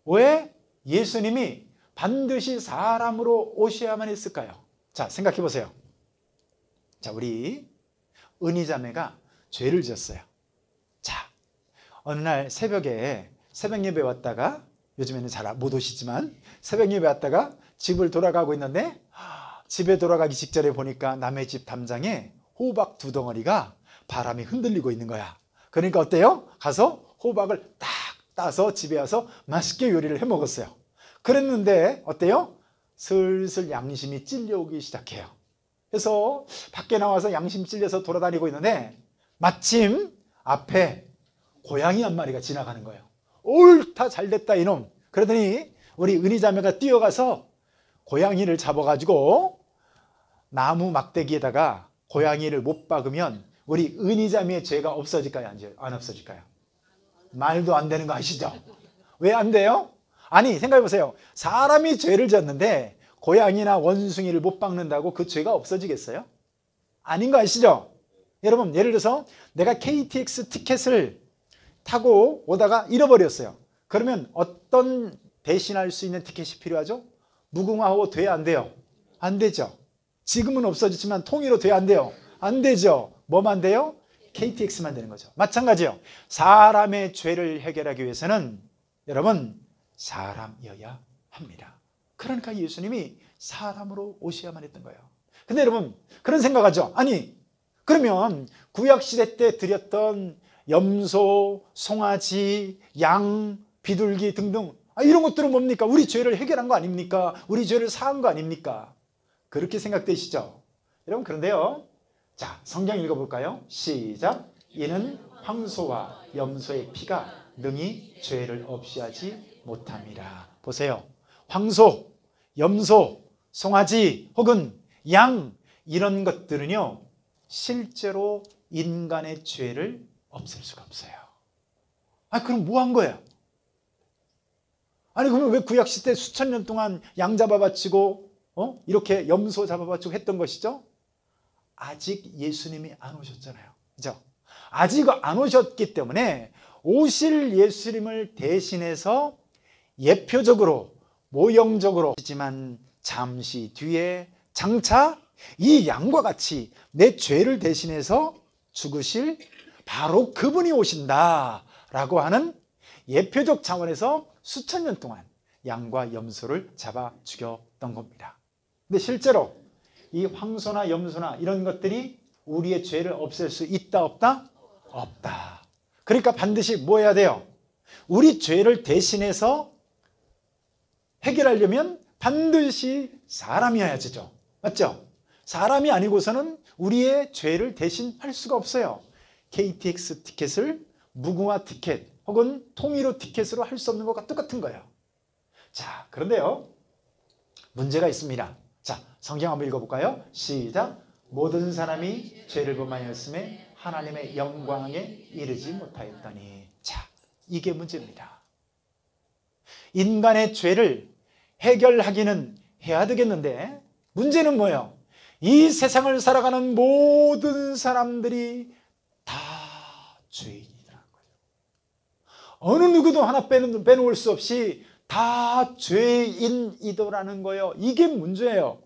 왜 예수님이 반드시 사람으로 오셔야만 했을까요? 자, 생각해 보세요. 자, 우리 은희자매가 죄를 지었어요. 자, 어느 날 새벽에 새벽 예배 왔다가, 요즘에는 잘 못 오시지만 새벽 예배 왔다가 집을 돌아가고 있는데, 집에 돌아가기 직전에 보니까 남의 집 담장에 호박 2덩어리가 바람이 흔들리고 있는 거야. 그러니까 어때요? 가서 호박을 딱 따서 집에 와서 맛있게 요리를 해 먹었어요. 그랬는데 어때요? 슬슬 양심이 찔려오기 시작해요. 그래서 밖에 나와서 양심 찔려서 돌아다니고 있는데 마침 앞에 고양이 한 마리가 지나가는 거예요. 옳다, 잘됐다 이놈. 그러더니 우리 은희자매가 뛰어가서 고양이를 잡아가지고 나무 막대기에다가 고양이를 못 박으면 우리 은희자매의 죄가 없어질까요? 안 없어질까요? 말도 안 되는 거 아시죠? 왜 안 돼요? 아니, 생각해 보세요. 사람이 죄를 졌는데 고양이나 원숭이를 못 박는다고 그 죄가 없어지겠어요? 아닌 거 아시죠? 여러분, 예를 들어서 내가 KTX 티켓을 타고 오다가 잃어버렸어요. 그러면 어떤 대신할 수 있는 티켓이 필요하죠? 무궁화호 돼야 안 돼요? 안 되죠. 지금은 없어졌지만 통일호 돼야 안 돼요? 안 되죠. 뭐만 돼요? KTX만 되는 거죠. 마찬가지요. 사람의 죄를 해결하기 위해서는 여러분, 사람이어야 합니다. 그러니까 예수님이 사람으로 오셔야만 했던 거예요. 근데 여러분, 그런 생각하죠? 아니, 그러면 구약시대 때 드렸던 염소, 송아지, 양, 비둘기 등등, 이런 것들은 뭡니까? 우리 죄를 해결한 거 아닙니까? 우리 죄를 사한 거 아닙니까? 그렇게 생각되시죠? 여러분, 그런데요. 자, 성경 읽어볼까요? 시작. 이는 황소와 염소의 피가 능히 죄를 없이 하지 못함이라. 보세요. 황소, 염소, 송아지 혹은 양, 이런 것들은요, 실제로 인간의 죄를 없앨 수가 없어요. 그럼 뭐 한 거예요? 아니, 그러면 왜 구약시대 수천 년 동안 양 잡아바치고 이렇게 염소 잡아바치고 했던 것이죠? 아직 예수님이 안 오셨잖아요. 그죠? 아직 안 오셨기 때문에 오실 예수님을 대신해서 예표적으로, 모형적으로 하지만 잠시 뒤에 장차 이 양과 같이 내 죄를 대신해서 죽으실 바로 그분이 오신다라고 하는 예표적 차원에서 수천 년 동안 양과 염소를 잡아 죽였던 겁니다. 근데 실제로 이 황소나 염소나 이런 것들이 우리의 죄를 없앨 수 있다, 없다? 없다. 그러니까 반드시 뭐 해야 돼요? 우리 죄를 대신해서 해결하려면 반드시 사람이어야죠. 맞죠? 사람이 아니고서는 우리의 죄를 대신할 수가 없어요. KTX 티켓을 무궁화 티켓 혹은 통일호 티켓으로 할 수 없는 것과 똑같은 거예요. 자, 그런데요, 문제가 있습니다. 자, 성경 한번 읽어볼까요? 시작. 모든 사람이 죄를 범하였음에 하나님의 영광에 이르지 못하였더니. 자, 이게 문제입니다. 인간의 죄를 해결하기는 해야 되겠는데 문제는 뭐예요? 이 세상을 살아가는 모든 사람들이 다 죄인이라는 거예요. 어느 누구도 하나 빼놓을 수 없이 다 죄인이더라는 거예요. 이게 문제예요.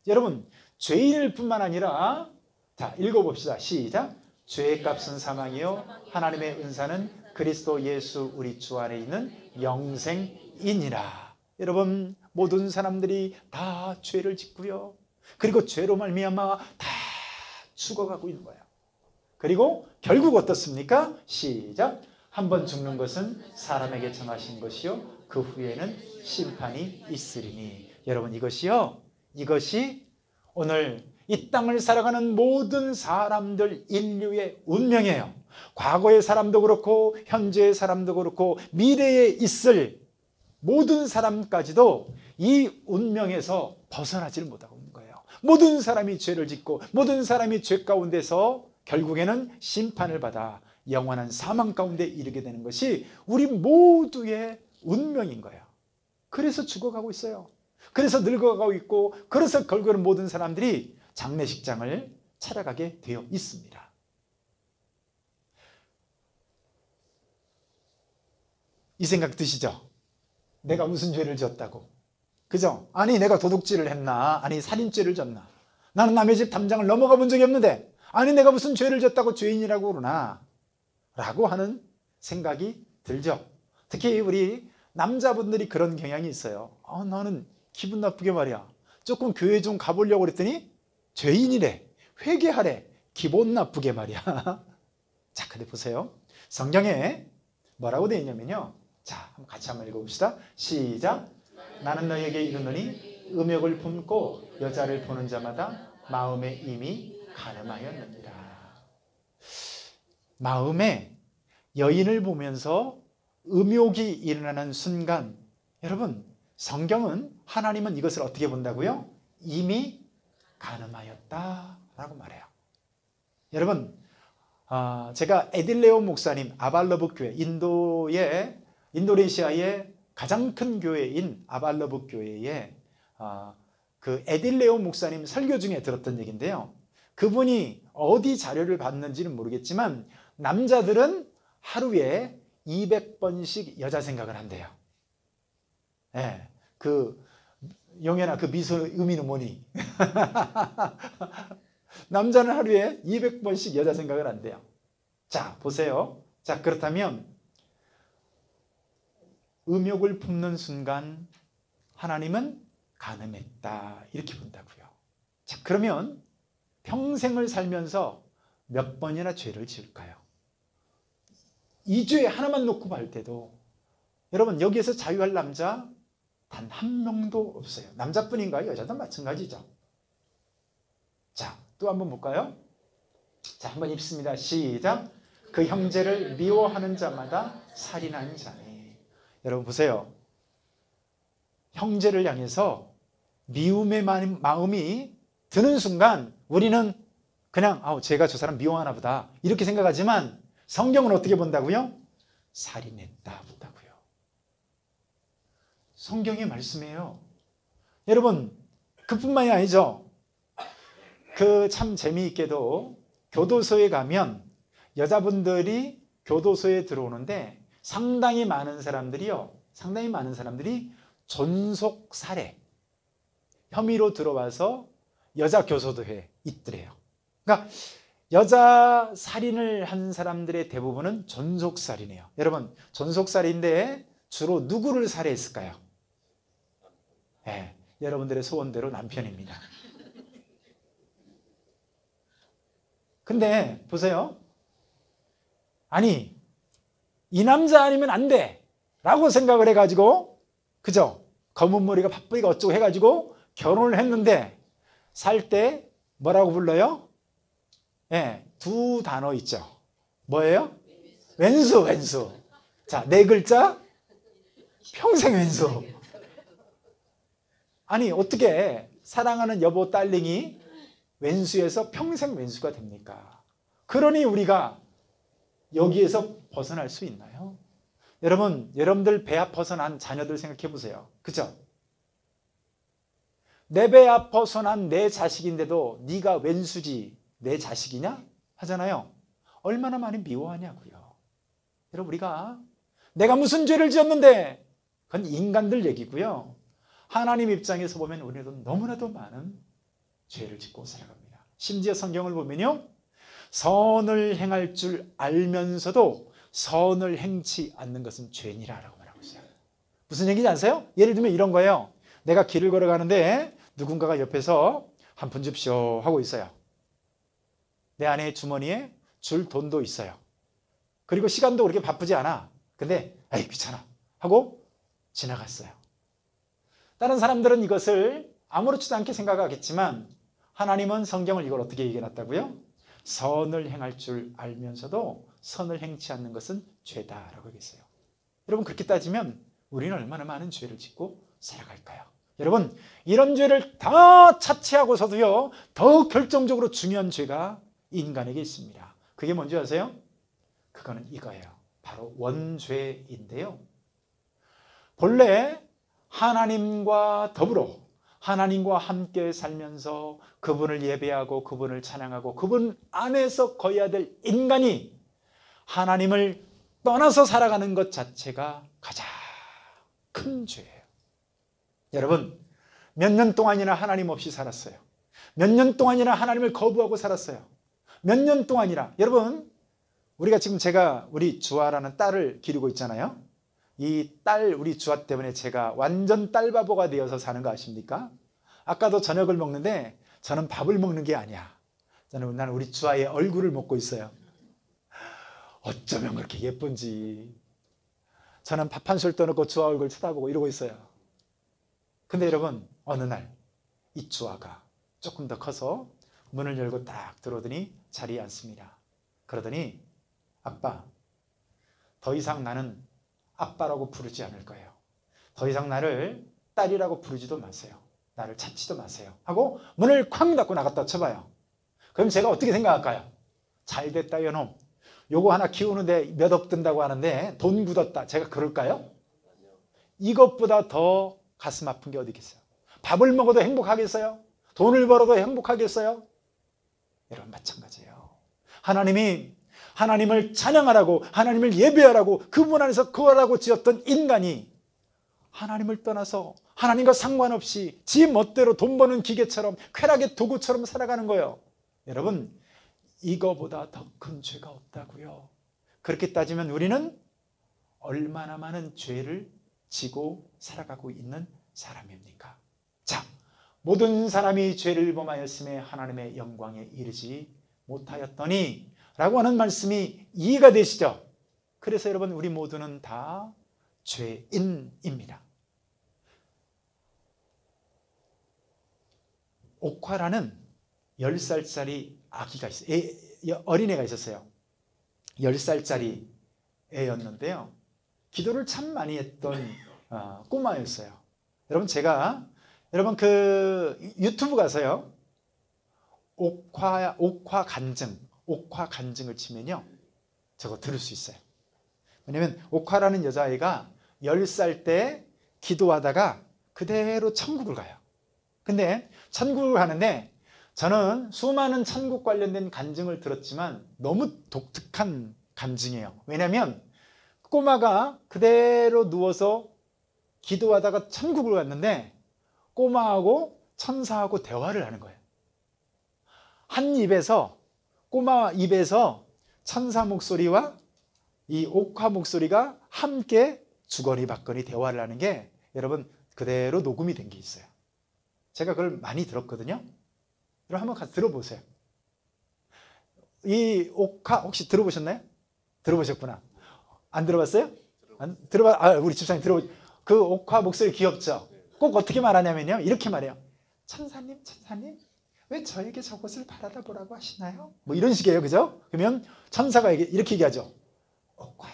여러분, 죄인일 뿐만 아니라, 자, 읽어봅시다. 시작. 죄의 값은 사망이요 하나님의 은사는 그리스도 예수 우리 주 안에 있는 영생이니라. 여러분, 모든 사람들이 다 죄를 짓고요, 그리고 죄로 말미암아 다 죽어가고 있는 거예요. 그리고 결국 어떻습니까? 시작. 한 번 죽는 것은 사람에게 정하신 것이요 그 후에는 심판이 있으리니. 여러분, 이것이 오늘 이 땅을 살아가는 모든 사람들, 인류의 운명이에요. 과거의 사람도 그렇고 현재의 사람도 그렇고 미래에 있을 모든 사람까지도 이 운명에서 벗어나지를 못하고 있는 거예요. 모든 사람이 죄를 짓고 모든 사람이 죄 가운데서 결국에는 심판을 받아 영원한 사망 가운데 이르게 되는 것이 우리 모두의 운명인 거예요. 그래서 죽어가고 있어요. 그래서 늙어가고 있고, 그래서 결국에는 모든 사람들이 장례식장을 찾아가게 되어 있습니다. 이 생각 드시죠? 내가 무슨 죄를 지었다고. 그죠? 아니, 내가 도둑질을 했나? 아니, 살인죄를 졌나? 나는 남의 집 담장을 넘어가 본 적이 없는데, 아니, 내가 무슨 죄를 졌다고 죄인이라고 그러나? 라고 하는 생각이 들죠. 특히 우리 남자분들이 그런 경향이 있어요. 나는 기분 나쁘게 말이야, 조금 교회 좀 가보려고 그랬더니 죄인이래, 회개하래, 기분 나쁘게 말이야. 자, 근데 보세요. 성경에 뭐라고 되어 있냐면요. 자, 같이 한번 읽어봅시다. 시작. 나는 너에게 이르노니 음욕을 품고 여자를 보는 자마다 마음에 이미 간음하였느니라. 마음에 여인을 보면서 음욕이 일어나는 순간, 여러분, 성경은, 하나님은 이것을 어떻게 본다고요? 이미 간음하였다라고 말해요. 여러분, 제가 에딜레온 목사님, 아발러브 교회, 인도네시아의 가장 큰 교회인 아발러브 교회의 그 에딜레온 목사님 설교 중에 들었던 얘기인데요. 그분이 어디 자료를 봤는지는 모르겠지만 남자들은 하루에 200번씩 여자 생각을 한대요. 예, 그 영애나 그 미소 의미는 뭐니? 남자는 하루에 200번씩 여자 생각을 한대요. 자, 보세요. 자, 그렇다면 음욕을 품는 순간 하나님은 간음했다, 이렇게 본다고요. 자, 그러면 평생을 살면서 몇 번이나 죄를 지을까요? 이 죄 하나만 놓고 볼 때도, 여러분, 여기에서 자유할 남자 단 한 명도 없어요. 남자뿐인가요? 여자도 마찬가지죠. 자, 또 한번 볼까요? 자, 한번 읽습니다. 시작. 그 형제를 미워하는 자마다 살인하는 자니. 여러분 보세요. 형제를 향해서 미움의 마음이 드는 순간 우리는 그냥 제가 저 사람 미워하나 보다 이렇게 생각하지만, 성경은 어떻게 본다고요? 살인했다 본다고요. 성경의 말씀이에요. 여러분, 그뿐만이 아니죠. 그 참 재미있게도 교도소에 가면 여자분들이 교도소에 들어오는데 상당히 많은 사람들이 존속 살해 혐의로 들어와서 여자 교도소에 있더래요. 그러니까 여자 살인을 한 사람들의 대부분은 존속살이네요. 여러분, 존속살인데 주로 누구를 살해했을까요? 네, 여러분들의 소원대로 남편입니다. 근데 보세요. 아니, 이 남자 아니면 안 돼 라고 생각을 해가지고, 그죠? 검은 머리가 바쁘니까 어쩌고 해가지고 결혼을 했는데, 살 때 뭐라고 불러요? 예, 두 단어 있죠. 뭐예요? 왼수. 자, 4글자, 평생 왼수. 아니, 어떻게 사랑하는 여보 딸링이 왼수에서 평생 왼수가 됩니까? 그러니 우리가 여기에서 벗어날 수 있나요? 여러분, 여러분들 배 앞 벗어난 자녀들 생각해 보세요. 그죠? 내 배 앞 벗어난 내 자식인데도 네가 왼수지 내 자식이냐? 하잖아요. 얼마나 많이 미워하냐고요. 여러분, 우리가 내가 무슨 죄를 지었는데, 그건 인간들 얘기고요. 하나님 입장에서 보면 우리도 너무나도 많은 죄를 짓고 살아갑니다. 심지어 성경을 보면요, 선을 행할 줄 알면서도 선을 행치 않는 것은 죄니라 라고 말하고 있어요. 무슨 얘기인지 아세요? 예를 들면 이런 거예요. 내가 길을 걸어가는데 누군가가 옆에서 한 푼 줍쇼 하고 있어요. 내 아내의 주머니에 줄 돈도 있어요. 그리고 시간도 그렇게 바쁘지 않아. 근데 에이 귀찮아 하고 지나갔어요. 다른 사람들은 이것을 아무렇지도 않게 생각하겠지만, 하나님은 성경을 이걸 어떻게 얘기해놨다고요? 선을 행할 줄 알면서도 선을 행치 않는 것은 죄다라고 얘기했어요. 여러분, 그렇게 따지면 우리는 얼마나 많은 죄를 짓고 살아갈까요? 여러분, 이런 죄를 다 차치하고서도요, 더 결정적으로 중요한 죄가 인간에게 있습니다. 그게 뭔지 아세요? 그거는 이거예요. 바로 원죄인데요. 본래 하나님과 더불어 하나님과 함께 살면서 그분을 예배하고 그분을 찬양하고 그분 안에서 거해야 될 인간이 하나님을 떠나서 살아가는 것 자체가 가장 큰 죄예요. 여러분, 몇 년 동안이나 하나님 없이 살았어요. 몇 년 동안이나 하나님을 거부하고 살았어요. 몇 년 동안이나. 여러분, 우리가 지금 제가 우리 주아라는 딸을 기르고 있잖아요. 이 딸 우리 주아 때문에 제가 완전 딸바보가 되어서 사는 거 아십니까? 아까도 저녁을 먹는데 저는 밥을 먹는 게 아니야. 나는 우리 주아의 얼굴을 먹고 있어요. 어쩌면 그렇게 예쁜지. 저는 밥 한 술 떠놓고 주아 얼굴 쳐다보고 이러고 있어요. 근데 여러분, 어느 날 이 주아가 조금 더 커서 문을 열고 딱 들어오더니 자리에 앉습니다. 그러더니 아빠, 더 이상 나는 아빠라고 부르지 않을 거예요. 더 이상 나를 딸이라고 부르지도 마세요. 나를 찾지도 마세요. 하고 문을 쾅 닫고 나갔다 쳐봐요. 그럼 제가 어떻게 생각할까요? 잘 됐다 요놈. 요거 하나 키우는데 몇 억 든다고 하는데 돈 굳었다. 제가 그럴까요? 이것보다 더 가슴 아픈 게 어디 있겠어요? 밥을 먹어도 행복하겠어요? 돈을 벌어도 행복하겠어요? 여러분 마찬가지예요. 하나님을 찬양하라고, 하나님을 예배하라고, 그분 안에서 거하라고 지었던 인간이 하나님을 떠나서 하나님과 상관없이 지 멋대로 돈 버는 기계처럼 쾌락의 도구처럼 살아가는 거예요. 여러분, 이거보다 더 큰 죄가 없다고요. 그렇게 따지면 우리는 얼마나 많은 죄를 지고 살아가고 있는 사람입니까? 자, 모든 사람이 죄를 범하였음에 하나님의 영광에 이르지 못하였더니 라고 하는 말씀이 이해가 되시죠? 그래서 여러분, 우리 모두는 다 죄인입니다. 옥화라는 10살짜리 아기가 있어요. 어린애가 있었어요. 10살짜리 애였는데요. 기도를 참 많이 했던 꼬마였어요. 여러분 그 유튜브 가서요. 옥화 간증을 치면요. 저거 들을 수 있어요. 왜냐면 옥화라는 여자아이가 10살 때 기도하다가 그대로 천국을 가요. 근데 천국을 가는데 저는 수많은 천국 관련된 간증을 들었지만 너무 독특한 간증이에요. 왜냐하면 꼬마가 그대로 누워서 기도하다가 천국을 갔는데 꼬마하고 천사하고 대화를 하는 거예요. 한 입에서, 꼬마 입에서 천사 목소리와 이 옥화 목소리가 함께 주거니 받거니 대화를 하는 게 여러분 그대로 녹음이 된 게 있어요. 제가 그걸 많이 들었거든요. 여러분 한번 가서 들어보세요. 이 옥화 혹시 들어보셨나요? 들어보셨구나. 안 들어봤어요? 우리 집사님 그 옥화 목소리 귀엽죠? 꼭 어떻게 말하냐면요. 이렇게 말해요. 천사님, 왜 저에게 저것을 바라다 보라고 하시나요? 뭐 이런 식이에요. 그죠? 그러면 천사가 이렇게 얘기하죠. 옥화야,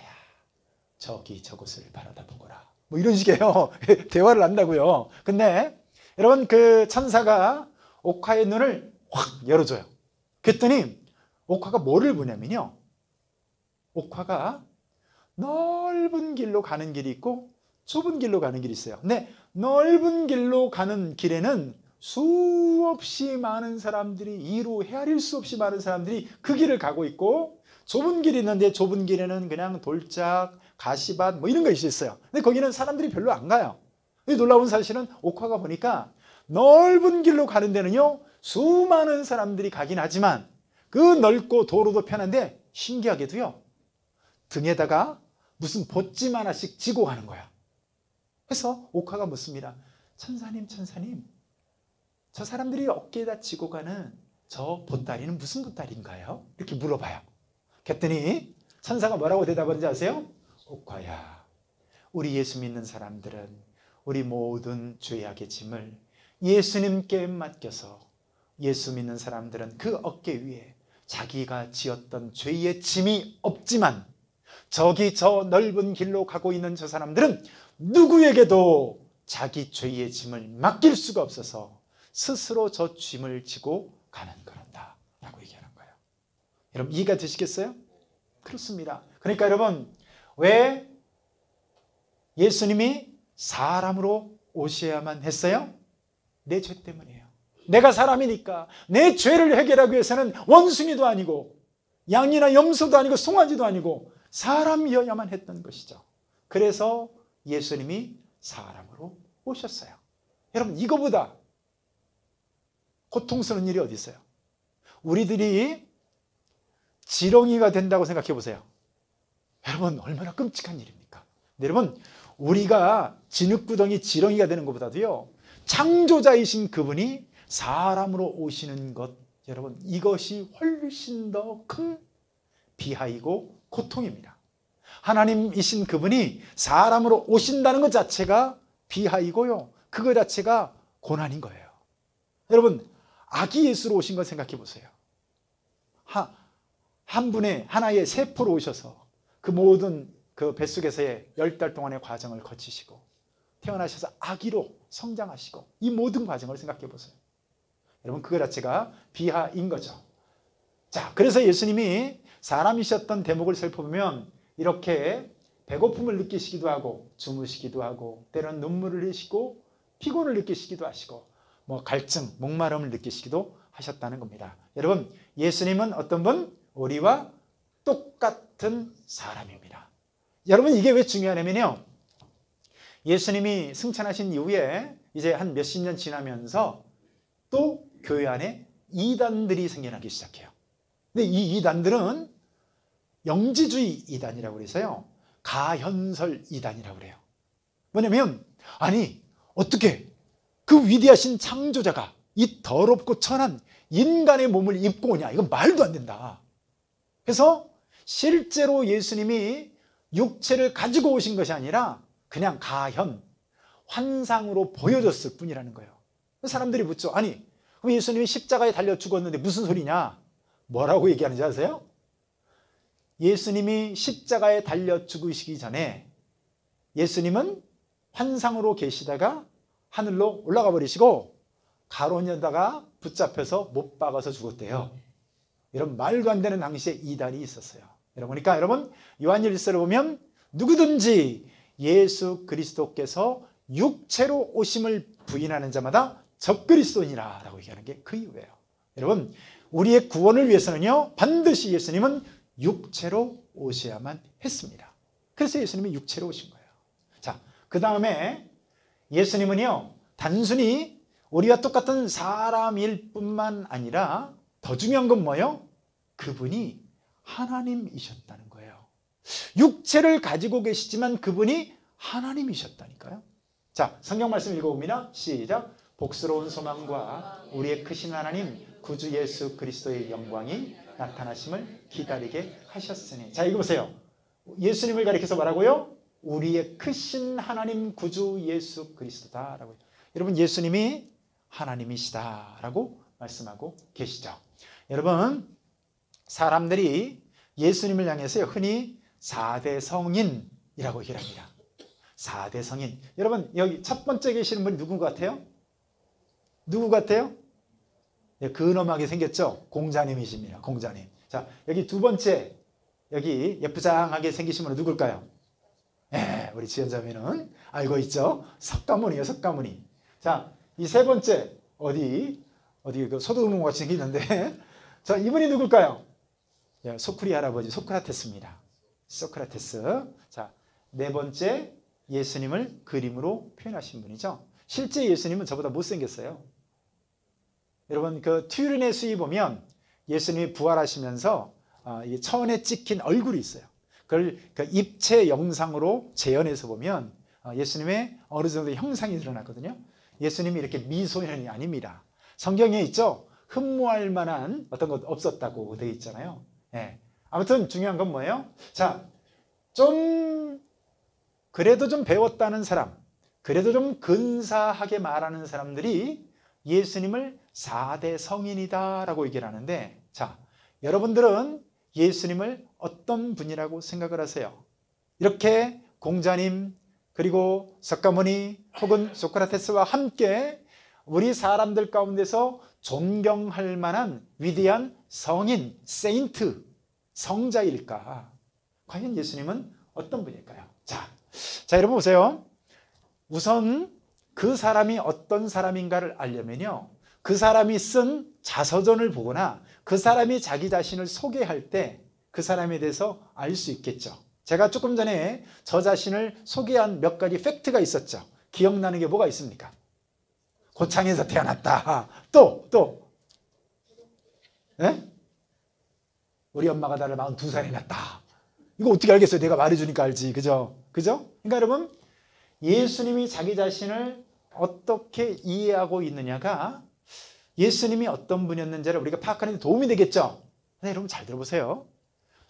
저기 저것을 바라다 보거라. 뭐 이런 식이에요. 대화를 한다고요. 근데 여러분 그 천사가 옥화의 눈을 확 열어줘요. 그랬더니 옥화가 뭐를 보냐면요. 옥화가 넓은 길로 가는 길이 있고 좁은 길로 가는 길이 있어요. 근데 넓은 길로 가는 길에는 수없이 많은 사람들이, 이루 헤아릴 수 없이 많은 사람들이 그 길을 가고 있고, 좁은 길이 있는데 좁은 길에는 그냥 돌짝, 가시밭 뭐 이런 거 있어요. 근데 거기는 사람들이 별로 안 가요. 놀라운 사실은 옥화가 보니까 넓은 길로 가는 데는요 수많은 사람들이 가긴 하지만 그 넓고 도로도 편한데 신기하게도요 등에다가 무슨 보찜 하나씩 지고 가는 거야. 그래서 옥화가 묻습니다. 천사님, 저 사람들이 어깨에다 지고 가는 저 보따리는 무슨 보따리인가요? 이렇게 물어봐요. 그랬더니 천사가 뭐라고 대답하는지 아세요? 옥화야, 우리 예수 믿는 사람들은 우리 모든 죄악의 짐을 예수님께 맡겨서 예수 믿는 사람들은 그 어깨 위에 자기가 지었던 죄의 짐이 없지만 저기 저 넓은 길로 가고 있는 저 사람들은 누구에게도 자기 죄의 짐을 맡길 수가 없어서 스스로 저 짐을 지고 가는 거란다 라고 얘기하는 거예요. 여러분 이해가 되시겠어요? 그렇습니다. 그러니까 여러분 왜 예수님이 사람으로 오셔야만 했어요? 내 죄 때문이에요. 내가 사람이니까 내 죄를 해결하기 위해서는 원숭이도 아니고 양이나 염소도 아니고 송아지도 아니고 사람이어야만 했던 것이죠. 그래서 예수님이 사람으로 오셨어요. 여러분 이거보다 고통스러운 일이 어디 있어요? 우리들이 지렁이가 된다고 생각해 보세요. 여러분 얼마나 끔찍한 일입니까? 여러분 우리가 진흙구덩이 지렁이가 되는 것보다도요, 창조자이신 그분이 사람으로 오시는 것, 여러분 이것이 훨씬 더 큰 비하이고 고통입니다. 하나님이신 그분이 사람으로 오신다는 것 자체가 비하이고요, 그거 자체가 고난인 거예요. 여러분 아기 예수로 오신 걸 생각해 보세요. 한 분의 하나의 세포로 오셔서 그 모든 그 뱃속에서의 10달 동안의 과정을 거치시고 태어나셔서 아기로 성장하시고 이 모든 과정을 생각해 보세요. 여러분 그거 자체가 비하인 거죠. 자, 그래서 예수님이 사람이셨던 대목을 살펴보면 이렇게 배고픔을 느끼시기도 하고 주무시기도 하고 때로는 눈물을 흘리시고 피곤을 느끼시기도 하시고 뭐 갈증, 목마름을 느끼시기도 하셨다는 겁니다. 여러분 예수님은 어떤 분? 우리와 똑같은 사람입니다. 여러분 이게 왜 중요하냐면요, 예수님이 승천하신 이후에 이제 한 몇십 년 지나면서 또 교회 안에 이단들이 생겨나기 시작해요. 근데 이 이단들은 영지주의 이단이라고 그래서요, 가현설 이단이라고 그래요. 뭐냐면 아니 어떻게 그 위대하신 창조자가 이 더럽고 천한 인간의 몸을 입고 오냐, 이건 말도 안 된다. 그래서 실제로 예수님이 육체를 가지고 오신 것이 아니라 그냥 가현, 환상으로 보여줬을 뿐이라는 거예요. 사람들이 묻죠. 아니 그럼 예수님이 십자가에 달려 죽었는데 무슨 소리냐? 뭐라고 얘기하는지 아세요? 예수님이 십자가에 달려 죽으시기 전에 예수님은 환상으로 계시다가 하늘로 올라가 버리시고 가로녀다가 붙잡혀서 못 박아서 죽었대요. 이런 말도 안 되는 당시에 이단이 있었어요. 그러니까 여러분 요한일서를 보면 누구든지 예수 그리스도께서 육체로 오심을 부인하는 자마다 적그리스도니라 라고 얘기하는 게 그 이유예요. 여러분 우리의 구원을 위해서는요 반드시 예수님은 육체로 오셔야만 했습니다. 그래서 예수님이 육체로 오신 거예요. 자, 그 다음에 예수님은요 단순히 우리와 똑같은 사람일 뿐만 아니라 더 중요한 건 뭐예요? 그분이 하나님이셨다는 거예요. 육체를 가지고 계시지만 그분이 하나님이셨다니까요. 자, 성경 말씀 읽어봅니다. 시작. 복스러운 소망과 우리의 크신 하나님 구주 예수 그리스도의 영광이 나타나심을 기다리게 하셨으니. 자, 읽어보세요. 예수님을 가리켜서 말하고요, 우리의 크신 하나님 구주 예수 그리스도다라고. 여러분 예수님이 하나님이시다라고 말씀하고 계시죠. 여러분 사람들이 예수님을 향해서 흔히 4대 성인이라고 얘기를 합니다. 4대 성인. 여러분 여기 첫 번째 계시는 분이 누군 것 같아요? 누구 같아요? 네, 근엄하게 생겼죠? 공자님이십니다. 공자님. 자, 여기 두 번째 여기 예쁘장하게 생기신 분은 누굴까요? 네, 우리 지연자매는 알고 있죠? 석가모니예요. 석가모니. 자, 이 세 번째 어디 그 소도둑놈 같이 생기는데 자, 이분이 누굴까요? 소크리 할아버지 소크라테스입니다. 소크라테스. 자, 네 번째 예수님을 그림으로 표현하신 분이죠. 실제 예수님은 저보다 못생겼어요. 여러분 그 튜린의 수위 보면 예수님이 부활하시면서 천에 찍힌 얼굴이 있어요. 그걸 그 입체 영상으로 재현해서 보면 예수님의 어느 정도 형상이 드러났거든요. 예수님이 이렇게 미소년이 아닙니다. 성경에 있죠. 흠모할 만한 어떤 것 없었다고 되어 있잖아요. 예. 아무튼 중요한 건 뭐예요? 자, 그래도 좀 배웠다는 사람, 그래도 좀 근사하게 말하는 사람들이 예수님을 4대 성인이다 라고 얘기를 하는데, 자, 여러분들은 예수님을 어떤 분이라고 생각을 하세요? 이렇게 공자님 그리고 석가모니 혹은 소크라테스와 함께 우리 사람들 가운데서 존경할 만한 위대한 성인, 세인트, 성자일까? 과연 예수님은 어떤 분일까요? 자, 여러분 보세요. 우선 그 사람이 어떤 사람인가를 알려면요, 그 사람이 쓴 자서전을 보거나 그 사람이 자기 자신을 소개할 때 그 사람에 대해서 알 수 있겠죠. 제가 조금 전에 저 자신을 소개한 몇 가지 팩트가 있었죠. 기억나는 게 뭐가 있습니까? 고창에서 태어났다. 또 네? 우리 엄마가 나를 42살에 낳았다. 이거 어떻게 알겠어요? 내가 말해주니까 알지. 그죠? 그죠? 그러니까 여러분, 예수님이 자기 자신을 어떻게 이해하고 있느냐가 예수님이 어떤 분이었는지를 우리가 파악하는 데 도움이 되겠죠? 네, 여러분 잘 들어보세요.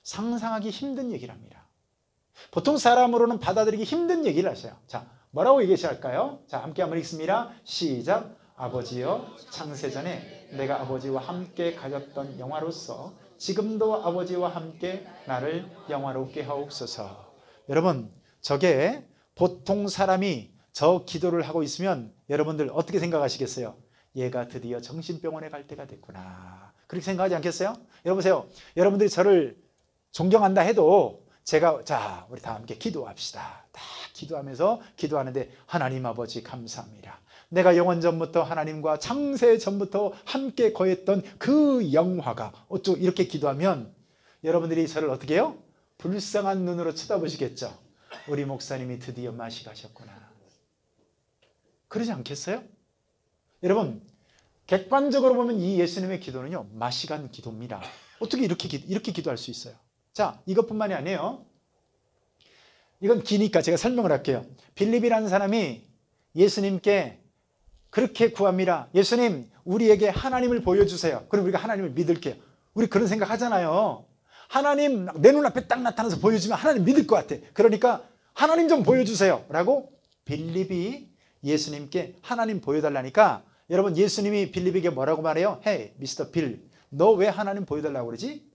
상상하기 힘든 얘기를 합니다. 보통 사람으로는 받아들이기 힘든 얘기를 하셔요. 자, 뭐라고 얘기하실까요? 자, 함께 한번 읽습니다. 시작. 아버지여, 창세전에 내가 아버지와 함께 가졌던 영화로서 지금도 아버지와 함께 나를 영화롭게 하옵소서. 여러분, 저게 보통 사람이 저 기도를 하고 있으면 여러분들 어떻게 생각하시겠어요? 얘가 드디어 정신병원에 갈 때가 됐구나. 그렇게 생각하지 않겠어요? 여러분 보세요. 여러분들이 저를 존경한다 해도 제가 자, 우리 다 함께 기도합시다. 다 기도하면서 기도하는데 하나님 아버지 감사합니다. 내가 영원 전부터 하나님과 창세 전부터 함께 거했던 그 영화가 어쩌고 이렇게 기도하면 여러분들이 저를 어떻게 해요? 불쌍한 눈으로 쳐다보시겠죠. 우리 목사님이 드디어 맛이 가셨구나. 그러지 않겠어요? 여러분, 객관적으로 보면 이 예수님의 기도는요, 맛이 간 기도입니다. 어떻게 이렇게 기도할 수 있어요? 자, 이것뿐만이 아니에요. 이건 기니까 제가 설명을 할게요. 빌립이라는 사람이 예수님께 그렇게 구합니다. 예수님, 우리에게 하나님을 보여주세요. 그럼 우리가 하나님을 믿을게요. 우리 그런 생각 하잖아요. 하나님 내 눈앞에 딱 나타나서 보여주면 하나님 믿을 것 같아. 그러니까 하나님 좀 보여주세요 라고 빌립이 예수님께 하나님 보여달라니까 여러분, 예수님이 빌립에게 뭐라고 말해요? Hey, Mr. 빌, 너 왜 하나님 보여달라고 그러지?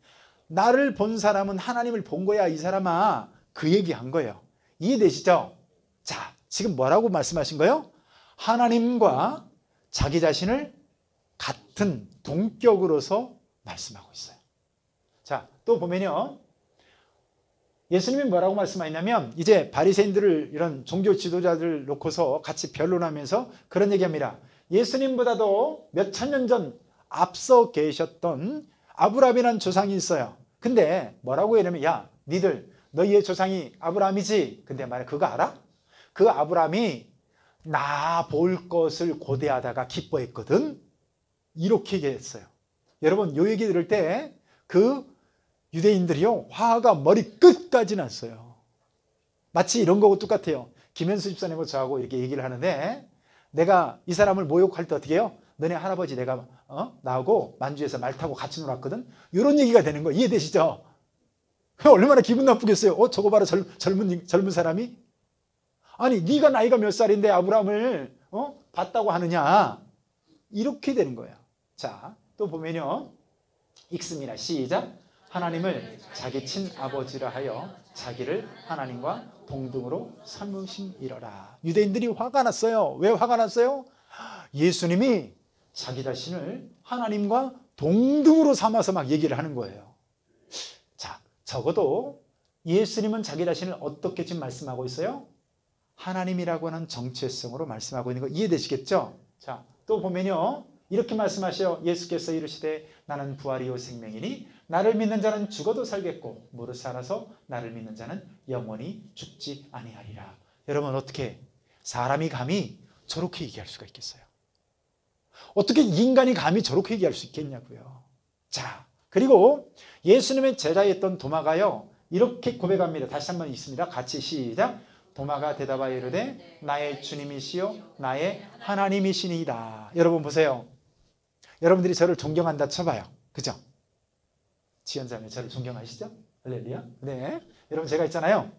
나를 본 사람은 하나님을 본 거야, 이 사람아. 그 얘기한 거예요. 이해되시죠? 자, 지금 뭐라고 말씀하신 거예요? 하나님과 자기 자신을 같은 동격으로서 말씀하고 있어요. 자, 또 보면요, 예수님이 뭐라고 말씀하셨냐면 이제 바리새인들을 이런 종교 지도자들 놓고서 같이 변론하면서 그런 얘기합니다. 예수님보다도 몇 천년 전 앞서 계셨던 아브라함이라는 조상이 있어요. 근데 뭐라고 해냐면 야, 니들 너희의 조상이 아브라함이지. 근데 말이야, 그거 알아? 그 아브라함이 나 볼 것을 고대하다가 기뻐했거든. 이렇게 얘기했어요. 여러분, 이 얘기 들을 때 그 유대인들이요, 화가 머리 끝까지 났어요. 마치 이런 거하고 똑같아요. 김현수 집사님하고 저하고 이렇게 얘기를 하는데 내가 이 사람을 모욕할 때 어떻게 해요? 너네 할아버지 내가 나하고 만주에서 말 타고 같이 놀았거든. 이런 얘기가 되는 거 이해되시죠? 얼마나 기분 나쁘겠어요. 저거 봐라, 젊은 사람이. 아니, 네가 나이가 몇 살인데 아브라함을 봤다고 하느냐. 이렇게 되는 거예요. 자, 또 보면요, 읽습니다. 시작. 하나님을 자기 친아버지라 하여 자기를 하나님과 동등으로 삼으심이러라. 유대인들이 화가 났어요. 왜 화가 났어요? 예수님이 자기 자신을 하나님과 동등으로 삼아서 막 얘기를 하는 거예요. 자, 적어도 예수님은 자기 자신을 어떻게 지금 말씀하고 있어요? 하나님이라고 하는 정체성으로 말씀하고 있는 거 이해되시겠죠? 자, 또 보면요, 이렇게 말씀하셔요. 예수께서 이르시되 나는 부활이요 생명이니 나를 믿는 자는 죽어도 살겠고 무릇 살아서 나를 믿는 자는 영원히 죽지 아니하리라. 여러분, 어떻게 사람이 감히 저렇게 얘기할 수가 있겠어요? 어떻게 인간이 감히 저렇게 얘기할 수 있겠냐고요. 자, 그리고 예수님의 제자였던 도마가요, 이렇게 고백합니다. 다시 한번 읽습니다. 같이 시작. 도마가 대답하여 이르되 나의 주님이시요 나의 하나님이시니이다. 여러분 보세요. 여러분들이 저를 존경한다 쳐봐요. 그죠? 지연자매 저를 존경하시죠? 할렐루야. 네. 여러분, 제가 있잖아요,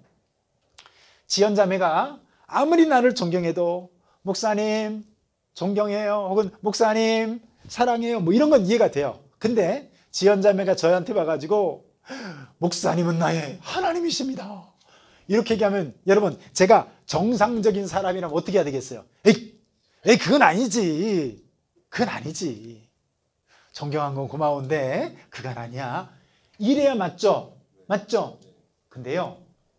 지연자매가 아무리 나를 존경해도 목사님 존경해요, 혹은 목사님 사랑해요, 뭐 이런 건 이해가 돼요. 근데 지연자매가 저한테 와가지고 목사님은 나의 하나님이십니다 이렇게 얘기하면 여러분, 제가 정상적인 사람이라면 어떻게 해야 되겠어요? 에이, 그건 아니지. 그건 아니지. 존경한 건 고마운데 그건 아니야. 이래야 맞죠? 맞죠? 근데요,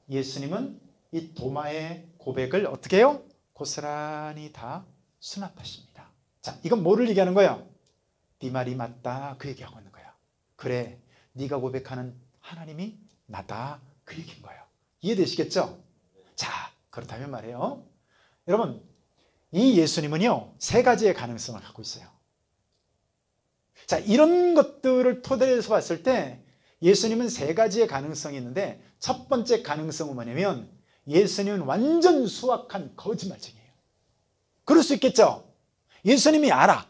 예수님은 이 도마의 고백을 어떻게 해요? 고스란히 다 수납하십니다. 자, 이건 뭐를 얘기하는 거예요? 네 말이 맞다, 그 얘기하고 있는 거야. 그래, 네가 고백하는 하나님이 나다, 그 얘기인 거예요. 이해되시겠죠? 자, 그렇다면 말이에요, 여러분, 이 예수님은요, 세 가지의 가능성을 갖고 있어요. 자, 이런 것들을 토대로 해서 봤을 때 예수님은 세 가지의 가능성이 있는데 첫 번째 가능성은 뭐냐면 예수님은 완전 수확한 거짓말쟁이에요. 그럴 수 있겠죠. 예수님이 알아.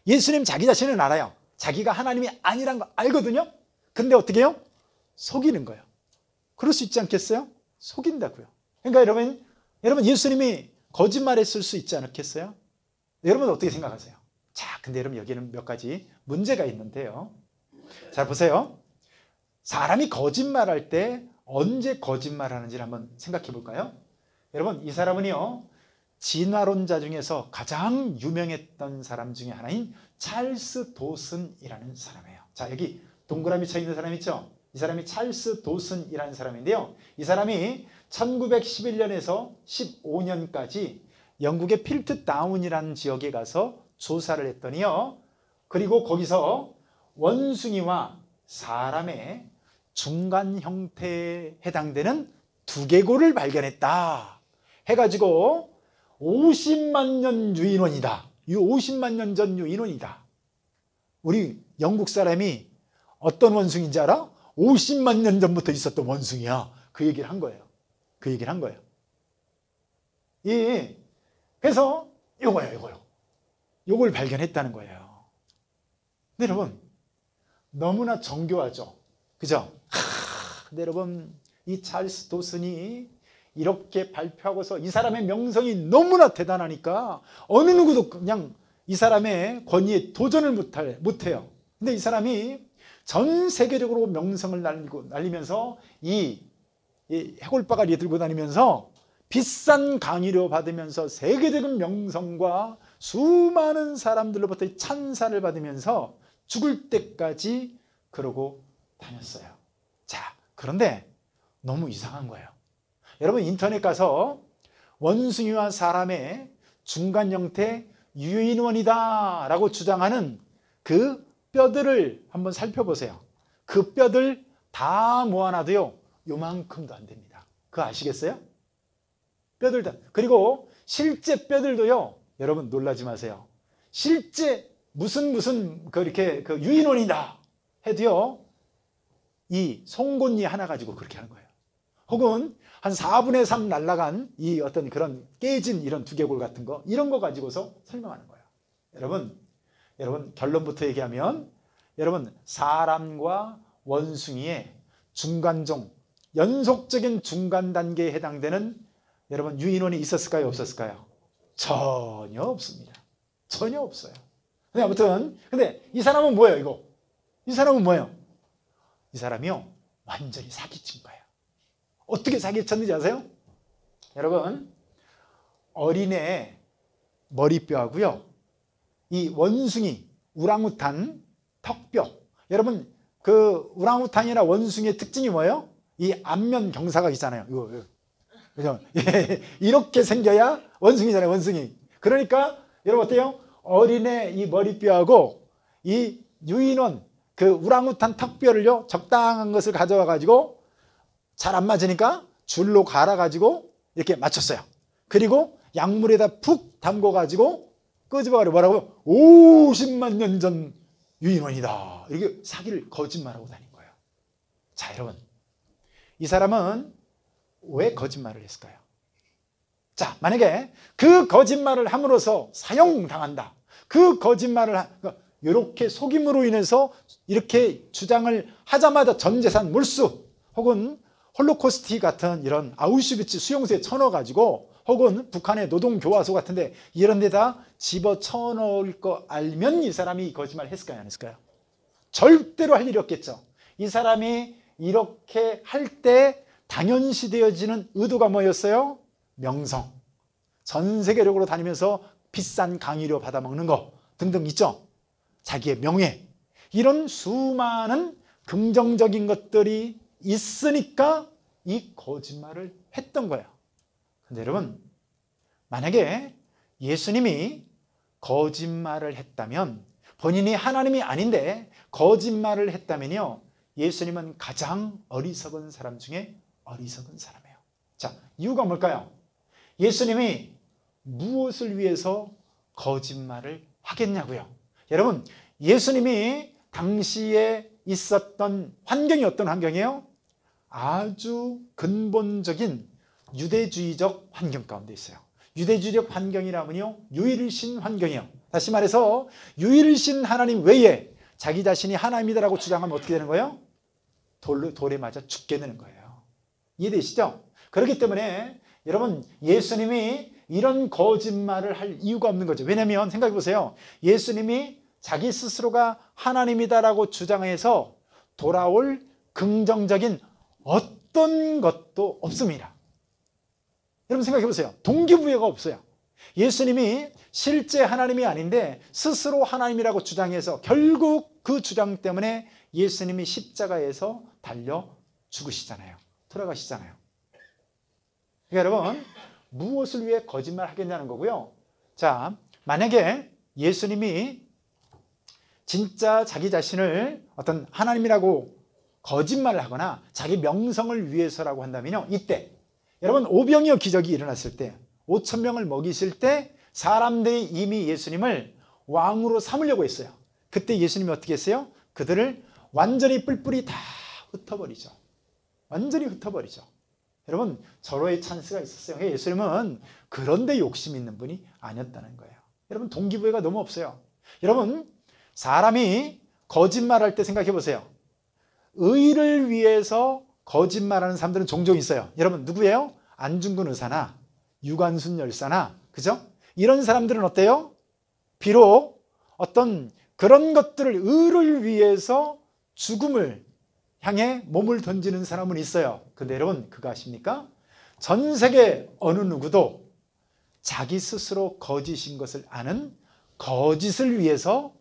예수님 자기 자신은 알아요. 자기가 하나님이 아니란 거 알거든요. 근데 어떻게 해요? 속이는 거예요. 그럴 수 있지 않겠어요? 속인다고요. 그러니까 여러분 예수님이 거짓말했을 수 있지 않겠어요? 여러분 어떻게 생각하세요? 자, 근데 여러분 여기는 몇 가지 문제가 있는데요. 자, 보세요. 사람이 거짓말할 때 언제 거짓말하는지를 한번 생각해 볼까요? 여러분, 이 사람은요, 진화론자 중에서 가장 유명했던 사람 중에 하나인 찰스 도슨이라는 사람이에요. 자, 여기 동그라미 쳐 있는 사람 있죠? 이 사람이 찰스 도슨이라는 사람인데요. 이 사람이 1911년에서 15년까지 영국의 필트다운이라는 지역에 가서 조사를 했더니요. 그리고 거기서 원숭이와 사람의 중간 형태에 해당되는 두개골을 발견했다 해가지고 50만 년 유인원이다. 이 50만 년 전 유인원이다. 우리 영국 사람이 어떤 원숭이인지 알아? 50만 년 전부터 있었던 원숭이야. 그 얘기를 한 거예요. 그 얘기를 한 거예요. 그래서 요걸 발견했다는 거예요. 근데 여러분, 너무나 정교하죠. 그죠? 근데 여러분, 이 찰스 도슨이 이렇게 발표하고서 이 사람의 명성이 너무나 대단하니까 어느 누구도 그냥 이 사람의 권위에 도전을 못해요. 근데 이 사람이 전 세계적으로 명성을 날리면서 이 해골바가리에 들고 다니면서 비싼 강의료 받으면서 세계적인 명성과 수많은 사람들로부터 찬사를 받으면서 죽을 때까지 그러고 다녔어요. 자, 그런데 너무 이상한 거예요. 여러분, 인터넷 가서 원숭이와 사람의 중간 형태 유인원이다 라고 주장하는 그 뼈들을 한번 살펴보세요. 그 뼈들 다 모아놔도요, 요만큼도 안 됩니다. 그거 아시겠어요? 뼈들 다. 그리고 실제 뼈들도요, 여러분 놀라지 마세요. 실제 무슨 그렇게 그 유인원이다 해도요, 이 송곳니 하나 가지고 그렇게 하는 거예요. 혹은 한 4분의 3 날아간 이 어떤 그런 깨진 이런 두개골 같은 거, 이런 거 가지고서 설명하는 거예요. 여러분 결론부터 얘기하면, 여러분 사람과 원숭이의 중간종, 연속적인 중간 단계에 해당되는 여러분 유인원이 있었을까요? 없었을까요? 전혀 없습니다. 전혀 없어요. 근데 아무튼 근데 이 사람은 뭐예요? 이 사람은 뭐예요? 이 사람이요, 완전히 사기친 거예요. 어떻게 사기쳤는지 아세요? 여러분, 어린애 머리뼈하고요, 이 원숭이 우랑우탄 턱뼈, 여러분 그 우랑우탄이나 원숭이의 특징이 뭐예요? 이 앞면 경사가 있잖아요. 이거. 그죠? 이렇게 생겨야 원숭이잖아요, 원숭이. 그러니까 여러분 어때요? 어린애 이 머리뼈하고 이 유인원 그 우랑우탄 턱뼈를요, 적당한 것을 가져와 가지고 잘 안 맞으니까 줄로 갈아 가지고 이렇게 맞췄어요. 그리고 약물에다 푹 담궈 가지고 끄집어가지고 뭐라고요? 50만 년 전 유인원이다. 이렇게 사기를 거짓말하고 다닌 거예요. 자, 여러분, 이 사람은 왜 거짓말을 했을까요? 자, 만약에 그 거짓말을 함으로써 사형당한다. 그 거짓말을 이렇게 속임으로 인해서 이렇게 주장을 하자마자 전 재산 몰수, 혹은 홀로코스트 같은 이런 아우슈비츠 수용소에 쳐넣어가지고, 혹은 북한의 노동교화소 같은데 이런 데다 집어쳐넣을 거 알면 이 사람이 거짓말 했을까요? 안 했을까요? 절대로 할 일이 없겠죠. 이 사람이 이렇게 할 때 당연시 되어지는 의도가 뭐였어요? 명성. 전 세계적으로 다니면서 비싼 강의료 받아먹는 거 등등 있죠. 자기의 명예. 이런 수많은 긍정적인 것들이 있으니까 이 거짓말을 했던 거예요. 근데 여러분, 만약에 예수님이 거짓말을 했다면, 본인이 하나님이 아닌데 거짓말을 했다면요, 예수님은 가장 어리석은 사람 중에 어리석은 사람이에요. 자, 이유가 뭘까요? 예수님이 무엇을 위해서 거짓말을 하겠냐고요. 여러분, 예수님이 당시에 있었던 환경이 어떤 환경이에요? 아주 근본적인 유대주의적 환경 가운데 있어요. 유대주의적 환경이라면요, 유일신 환경이에요. 다시 말해서 유일신 하나님 외에 자기 자신이 하나님이다라고 주장하면 어떻게 되는 거예요? 돌에 맞아 죽게 되는 거예요. 이해되시죠? 그렇기 때문에 여러분, 예수님이 이런 거짓말을 할 이유가 없는 거죠. 왜냐하면 생각해 보세요. 예수님이 자기 스스로가 하나님이다라고 주장해서 돌아올 긍정적인 어떤 것도 없습니다. 여러분 생각해 보세요. 동기부여가 없어요. 예수님이 실제 하나님이 아닌데 스스로 하나님이라고 주장해서 결국 그 주장 때문에 예수님이 십자가에서 달려 죽으시잖아요. 돌아가시잖아요. 그러니까 여러분, 무엇을 위해 거짓말 하겠냐는 거고요. 자, 만약에 예수님이 진짜 자기 자신을 어떤 하나님이라고 거짓말을 하거나 자기 명성을 위해서라고 한다면요, 이때 여러분, 오병이어 기적이 일어났을 때 5,000명을 먹이실 때 사람들이 이미 예수님을 왕으로 삼으려고 했어요. 그때 예수님이 어떻게 했어요? 그들을 완전히 뿔뿔이 다 흩어버리죠. 완전히 흩어버리죠. 여러분, 절호의 찬스가 있었어요. 예수님은 그런데 욕심 있는 분이 아니었다는 거예요. 여러분, 동기부여가 너무 없어요. 여러분, 사람이 거짓말할 때 생각해 보세요. 의를 위해서 거짓말하는 사람들은 종종 있어요. 여러분, 누구예요? 안중근 의사나 유관순 열사나, 그죠? 이런 사람들은 어때요? 비록 어떤 그런 것들을 의를 위해서 죽음을 향해 몸을 던지는 사람은 있어요. 근데 여러분, 그거 아십니까? 전 세계 어느 누구도 자기 스스로 거짓인 것을 아는 거짓을 위해서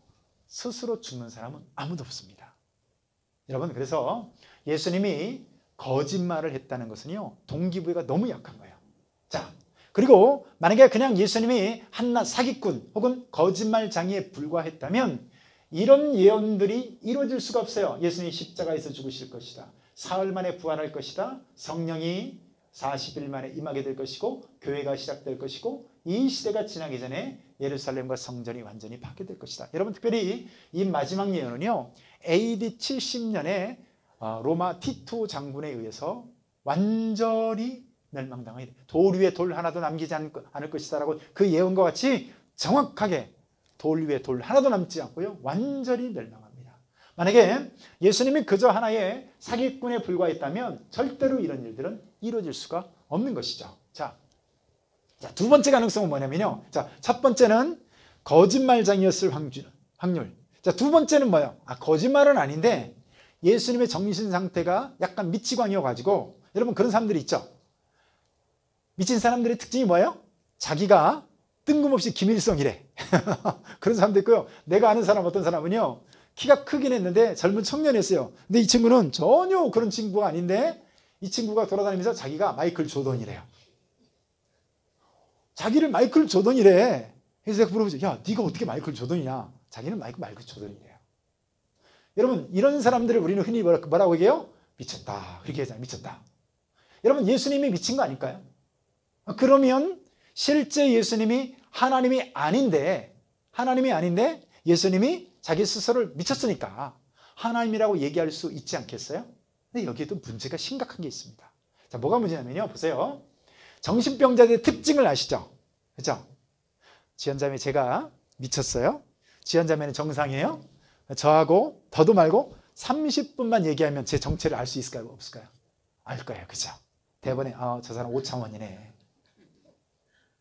스스로 죽는 사람은 아무도 없습니다. 여러분, 그래서 예수님이 거짓말을 했다는 것은요, 동기부여가 너무 약한 거예요. 자, 그리고 만약에 그냥 예수님이 한낱 사기꾼 혹은 거짓말장애에 불과했다면 이런 예언들이 이루어질 수가 없어요. 예수님이 십자가에서 죽으실 것이다. 사흘 만에 부활할 것이다. 성령이 40일 만에 임하게 될 것이고 교회가 시작될 것이고 이 시대가 지나기 전에 예루살렘과 성전이 완전히 파괴될 것이다. 여러분, 특별히 이 마지막 예언은요, AD 70년에 로마 티투 장군에 의해서 완전히 멸망당하게 돼. 돌 위에 돌 하나도 남기지 않을 것이다 라고 그 예언과 같이 정확하게 돌 위에 돌 하나도 남지 않고요, 완전히 멸망합니다. 만약에 예수님이 그저 하나의 사기꾼에 불과했다면 절대로 이런 일들은 이루어질 수가 없는 것이죠. 자, 두 번째 가능성은 뭐냐면요, 첫 번째는 거짓말장이었을 확률. 자, 두 번째는 뭐예요? 거짓말은 아닌데 예수님의 정신 상태가 약간 미치광이어가지고, 여러분 그런 사람들이 있죠. 미친 사람들의 특징이 뭐예요? 자기가 뜬금없이 김일성이래. 그런 사람도 있고요. 내가 아는 사람, 어떤 사람은요, 키가 크긴 했는데 젊은 청년이었어요. 근데 이 친구는 전혀 그런 친구가 아닌데 이 친구가 돌아다니면서 자기가 마이클 조던이래요. 자기를 마이클 조던이래. 그래서 제가 물어보죠. 야, 네가 어떻게 마이클 조던이냐? 자기는 마이클 조던이래요. 여러분, 이런 사람들을 우리는 흔히 뭐라고 얘기해요? 미쳤다. 그렇게 하잖아요. 미쳤다. 여러분, 예수님이 미친 거 아닐까요? 그러면 실제 예수님이 하나님이 아닌데 예수님이 자기 스스로를 미쳤으니까 하나님이라고 얘기할 수 있지 않겠어요? 근데 여기에도 문제가 심각한 게 있습니다. 자, 뭐가 문제냐면요, 보세요. 정신병자들의 특징을 아시죠? 그죠? 지연자매, 제가 미쳤어요. 지연자매는 정상이에요. 저하고 더도 말고 30분만 얘기하면 제 정체를 알 수 있을까요? 없을까요? 알 거예요. 그죠? 대본에 저 사람 오창원이네.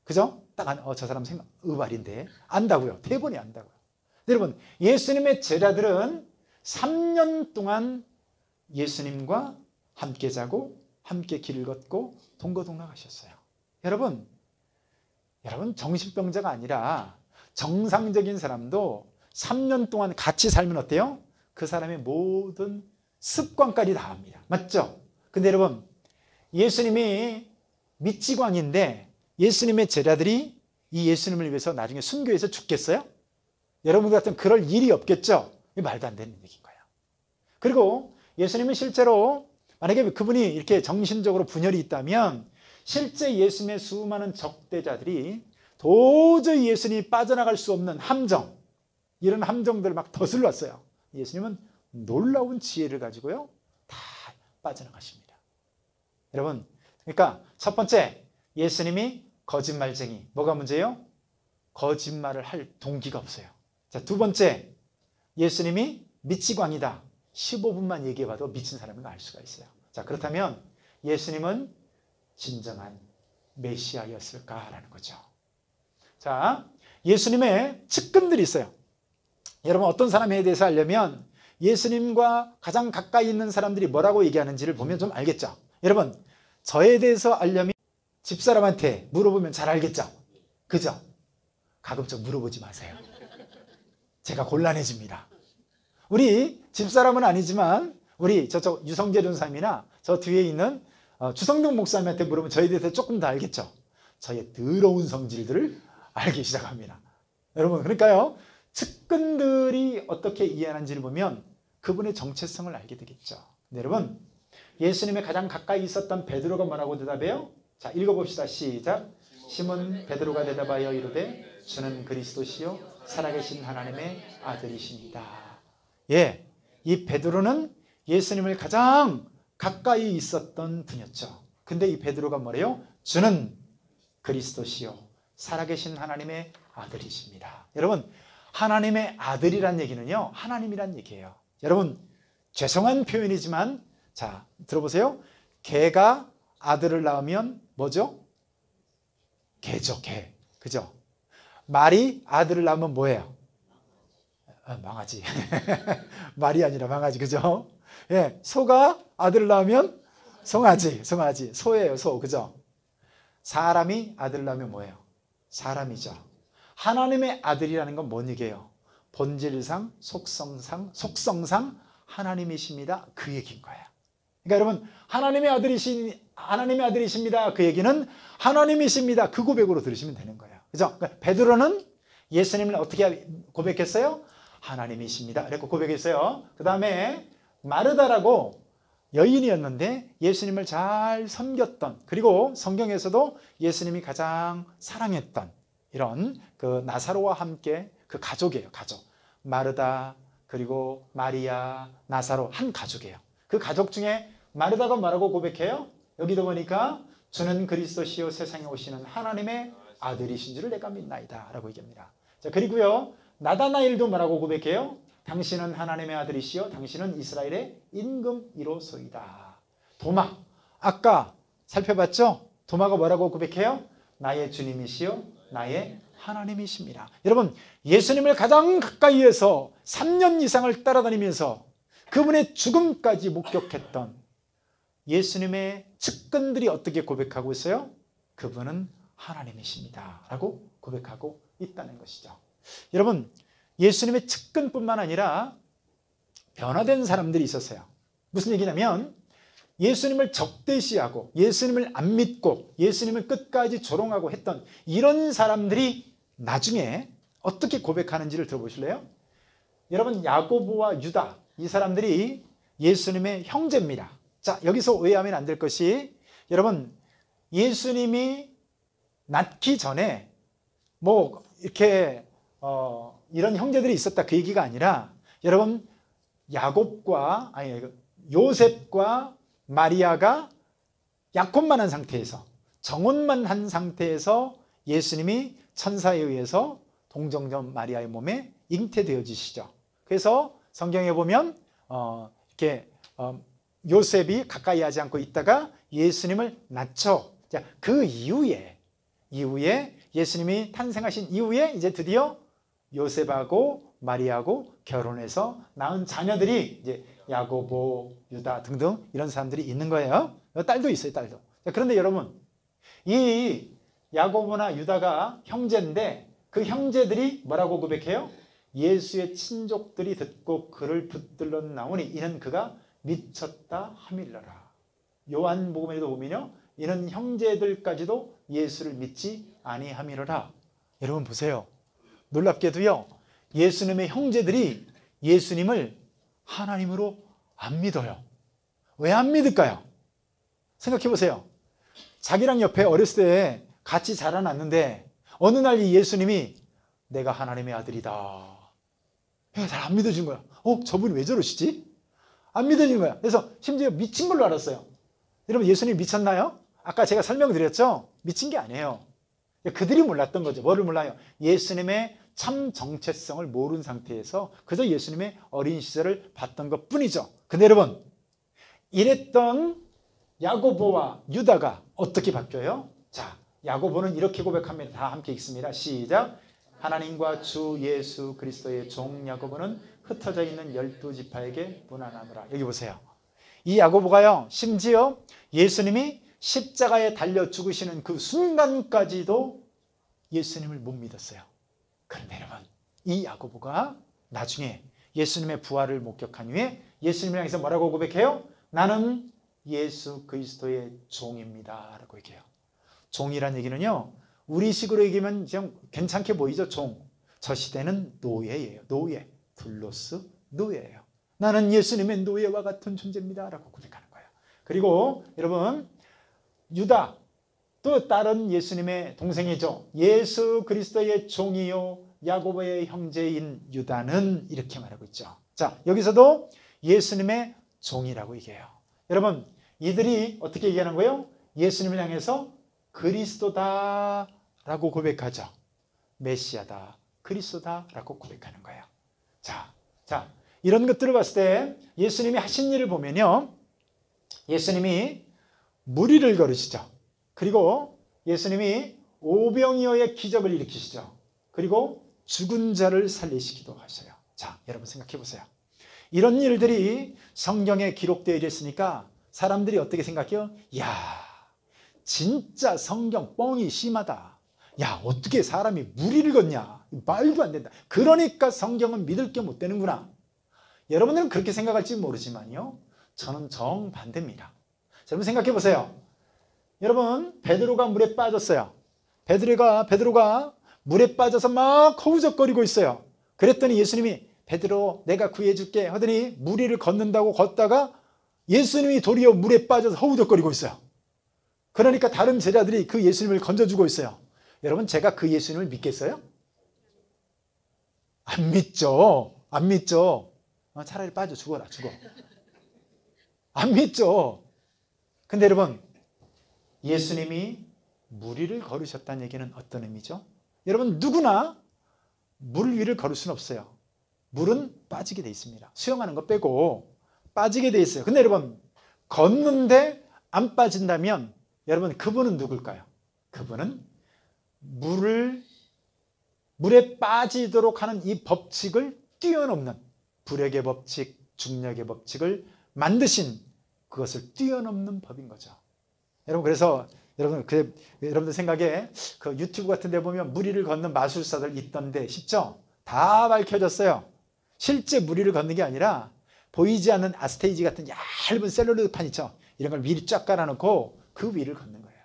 그죠? 딱 저 사람 의발인데 안다고요. 대본이 안다고요. 여러분, 예수님의 제자들은 3년 동안 예수님과 함께 자고 함께 길을 걷고 동거동락하셨어요. 여러분 정신병자가 아니라 정상적인 사람도 3년 동안 같이 살면 어때요? 그 사람의 모든 습관까지 다 압니다. 맞죠? 근데 여러분, 예수님이 미치광인데 예수님의 제자들이 이 예수님을 위해서 나중에 순교해서 죽겠어요? 여러분 같은 그럴 일이 없겠죠? 이게 말도 안 되는 얘기인 거예요. 그리고 예수님은 실제로 만약에 그분이 이렇게 정신적으로 분열이 있다면 실제 예수님의 수많은 적대자들이 도저히 예수님이 빠져나갈 수 없는 함정, 이런 함정들을 막 더슬렀어요. 예수님은 놀라운 지혜를 가지고요 다 빠져나가십니다. 여러분, 그러니까 첫 번째, 예수님이 거짓말쟁이. 뭐가 문제예요? 거짓말을 할 동기가 없어요. 자, 두 번째, 예수님이 미치광이다. 15분만 얘기해봐도 미친 사람인 거 알 수가 있어요. 자, 그렇다면 예수님은 진정한 메시아였을까라는 거죠. 자, 예수님의 측근들이 있어요. 여러분, 어떤 사람에 대해서 알려면 예수님과 가장 가까이 있는 사람들이 뭐라고 얘기하는지를 보면 좀 알겠죠. 여러분, 저에 대해서 알려면 집사람한테 물어보면 잘 알겠죠. 그죠? 가급적 물어보지 마세요. 제가 곤란해집니다. 우리 집사람은 아니지만 우리 저쪽 유성재 전사님이나 저 뒤에 있는 주성동 목사님한테 물으면 저에 대해서 조금 더 알겠죠. 저의 더러운 성질들을 알기 시작합니다. 여러분, 그러니까요, 측근들이 어떻게 이해하는지를 보면 그분의 정체성을 알게 되겠죠. 근데 여러분, 예수님의 가장 가까이 있었던 베드로가 뭐라고 대답해요? 자, 읽어봅시다. 시작. 시몬 베드로가 대답하여 이르되 주는 그리스도시요 살아계신 하나님의 아들이십니다. 예, 이 베드로는 예수님을 가장 가까이 있었던 분이었죠. 근데 이 베드로가 뭐래요? 주는 그리스도시요 살아계신 하나님의 아들이십니다. 여러분, 하나님의 아들이란 얘기는요, 하나님이란 얘기예요. 여러분, 죄송한 표현이지만 자, 들어보세요. 개가 아들을 낳으면 뭐죠? 개죠, 개. 그죠? 말이 아들을 낳으면 뭐예요? 망아지. 말이 아니라 망아지. 그죠? 예, 소가 아들을 낳으면 송아지, 송아지. 소예요, 소. 그죠? 사람이 아들을 낳으면 뭐예요? 사람이죠. 하나님의 아들이라는 건 뭔 얘기예요? 본질상, 속성상 하나님이십니다. 그 얘기인 거예요. 그러니까 여러분, 하나님의 아들이십니다. 그 얘기는 하나님이십니다. 그 고백으로 들으시면 되는 거예요. 그죠? 그러니까 베드로는 예수님을 어떻게 고백했어요? 하나님이십니다. 이렇게 고백했어요. 그 다음에 마르다라고 여인이었는데 예수님을 잘 섬겼던, 그리고 성경에서도 예수님이 가장 사랑했던 이런 그 나사로와 함께 그 가족이에요. 가족. 마르다, 그리고 마리아, 나사로, 한 가족이에요. 그 가족 중에 마르다가 뭐라고 고백해요? 여기도 보니까 주는 그리스도시요 세상에 오시는 하나님의 아들이신 줄을 내가 믿나이다 라고 얘기합니다. 자, 그리고요, 나다나엘도 뭐라고 고백해요? 당신은 하나님의 아들이시요 당신은 이스라엘의 임금이로소이다. 도마, 아까 살펴봤죠? 도마가 뭐라고 고백해요? 나의 주님이시요 나의 하나님이십니다. 여러분, 예수님을 가장 가까이에서 3년 이상을 따라다니면서 그분의 죽음까지 목격했던 예수님의 측근들이 어떻게 고백하고 있어요? 그분은 하나님이십니다 라고 고백하고 있다는 것이죠. 여러분, 예수님의 측근뿐만 아니라 변화된 사람들이 있었어요. 무슨 얘기냐면 예수님을 적대시하고 예수님을 안 믿고 예수님을 끝까지 조롱하고 했던 이런 사람들이 나중에 어떻게 고백하는지를 들어보실래요? 여러분, 야고보와 유다, 이 사람들이 예수님의 형제입니다. 자, 여기서 오해하면 안 될 것이, 여러분, 예수님이 낳기 전에 뭐 이렇게 이런 형제들이 있었다 그 얘기가 아니라, 여러분, 요셉과 마리아가 약혼만 한 상태에서, 정혼만 한 상태에서 예수님이 천사에 의해서 동정녀 마리아의 몸에 잉태되어지시죠. 그래서 성경에 보면 요셉이 가까이 하지 않고 있다가 예수님을 낳죠. 자, 그 이후에 예수님이 탄생하신 이후에 이제 드디어 요셉하고 마리아하고 결혼해서 낳은 자녀들이 이제 야고보, 유다 등등 이런 사람들이 있는 거예요. 딸도 있어요, 딸도. 자, 그런데 여러분, 이 야고보나 유다가 형제인데 그 형제들이 뭐라고 고백해요? 예수의 친족들이 듣고 그를 붙들러 나오니 이는 그가 미쳤다 하밀러라. 요한복음에도 보면요, 이는 형제들까지도 예수를 믿지 아니하밀어라. 여러분 보세요. 놀랍게도요, 예수님의 형제들이 예수님을 하나님으로 안 믿어요. 왜 안 믿을까요? 생각해 보세요. 자기랑 옆에 어렸을 때 같이 자라났는데 어느 날 이 예수님이 내가 하나님의 아들이다. 잘 안 믿어지는 거야. 저분이 왜 저러시지? 안 믿어지는 거야. 그래서 심지어 미친 걸로 알았어요. 여러분, 예수님 미쳤나요? 아까 제가 설명드렸죠? 미친 게 아니에요. 그들이 몰랐던 거죠. 뭐를 몰라요? 예수님의 참 정체성을 모르는 상태에서 그저 예수님의 어린 시절을 봤던 것 뿐이죠. 근데 여러분, 이랬던 야고보와 유다가 어떻게 바뀌어요? 자, 야고보는 이렇게 고백합니다. 다 함께 읽습니다. 시작. 하나님과 주 예수 그리스도의 종 야고보는 흩어져 있는 12지파에게 문안하노라. 여기 보세요. 이 야고보가요, 심지어 예수님이 십자가에 달려 죽으시는 그 순간까지도 예수님을 못 믿었어요. 그런데 여러분, 이 야고보가 나중에 예수님의 부활을 목격한 후에 예수님을 향해서 뭐라고 고백해요? 나는 예수 그리스도의 종입니다 라고 얘기해요. 종이란 얘기는요, 우리식으로 얘기하면 그냥 괜찮게 보이죠. 종. 저 시대는 노예예요. 노예. 둘로스 노예예요. 나는 예수님의 노예와 같은 존재입니다 라고 고백하는 거예요. 그리고 여러분, 유다, 또 다른 예수님의 동생이죠. 예수 그리스도의 종이요 야고보의 형제인 유다는 이렇게 말하고 있죠. 자, 여기서도 예수님의 종이라고 얘기해요. 여러분, 이들이 어떻게 얘기하는 거예요? 예수님을 향해서 그리스도다 라고 고백하죠. 메시아다, 그리스도다 라고 고백하는 거예요. 자, 이런 것들을 봤을 때 예수님이 하신 일을 보면요, 예수님이 무리를 걸으시죠. 그리고 예수님이 오병이어의 기적을 일으키시죠. 그리고 죽은 자를 살리시기도 하셔요. 자, 여러분 생각해 보세요. 이런 일들이 성경에 기록되어 있으니까 사람들이 어떻게 생각해요? 야, 진짜 성경 뻥이 심하다. 야, 어떻게 사람이 무리를 걷냐? 말도 안 된다. 그러니까 성경은 믿을 게 못 되는구나. 여러분들은 그렇게 생각할지 모르지만요, 저는 정반대입니다. 여러분 생각해 보세요. 여러분, 베드로가 물에 빠졌어요. 베드로가 물에 빠져서 막 허우적거리고 있어요. 그랬더니 예수님이 베드로 내가 구해줄게 하더니 무리를 걷는다고 걷다가 예수님이 도리어 물에 빠져서 허우적거리고 있어요. 그러니까 다른 제자들이 그 예수님을 건져주고 있어요. 여러분, 제가 그 예수님을 믿겠어요? 안 믿죠. 안 믿죠. 차라리 빠져 죽어라, 죽어. 안 믿죠. 근데 여러분, 예수님이 무리를 걸으셨다는 얘기는 어떤 의미죠? 여러분, 누구나 물 위를 걸을 수는 없어요. 물은 빠지게 돼 있습니다. 수영하는 거 빼고 빠지게 돼 있어요. 근데 여러분, 걷는데 안 빠진다면 여러분, 그분은 누굴까요? 그분은 물에 빠지도록 하는 이 법칙을 뛰어넘는, 불역의 법칙, 중력의 법칙을 만드신 그것을 뛰어넘는 법인 거죠. 여러분, 그래서 여러분들 생각에 그 유튜브 같은 데 보면 무리를 걷는 마술사들 있던데 싶죠? 다 밝혀졌어요. 실제 무리를 걷는 게 아니라 보이지 않는 아스테이지 같은 얇은 셀룰로이드판 있죠? 이런 걸 미리 쫙 깔아놓고 그 위를 걷는 거예요.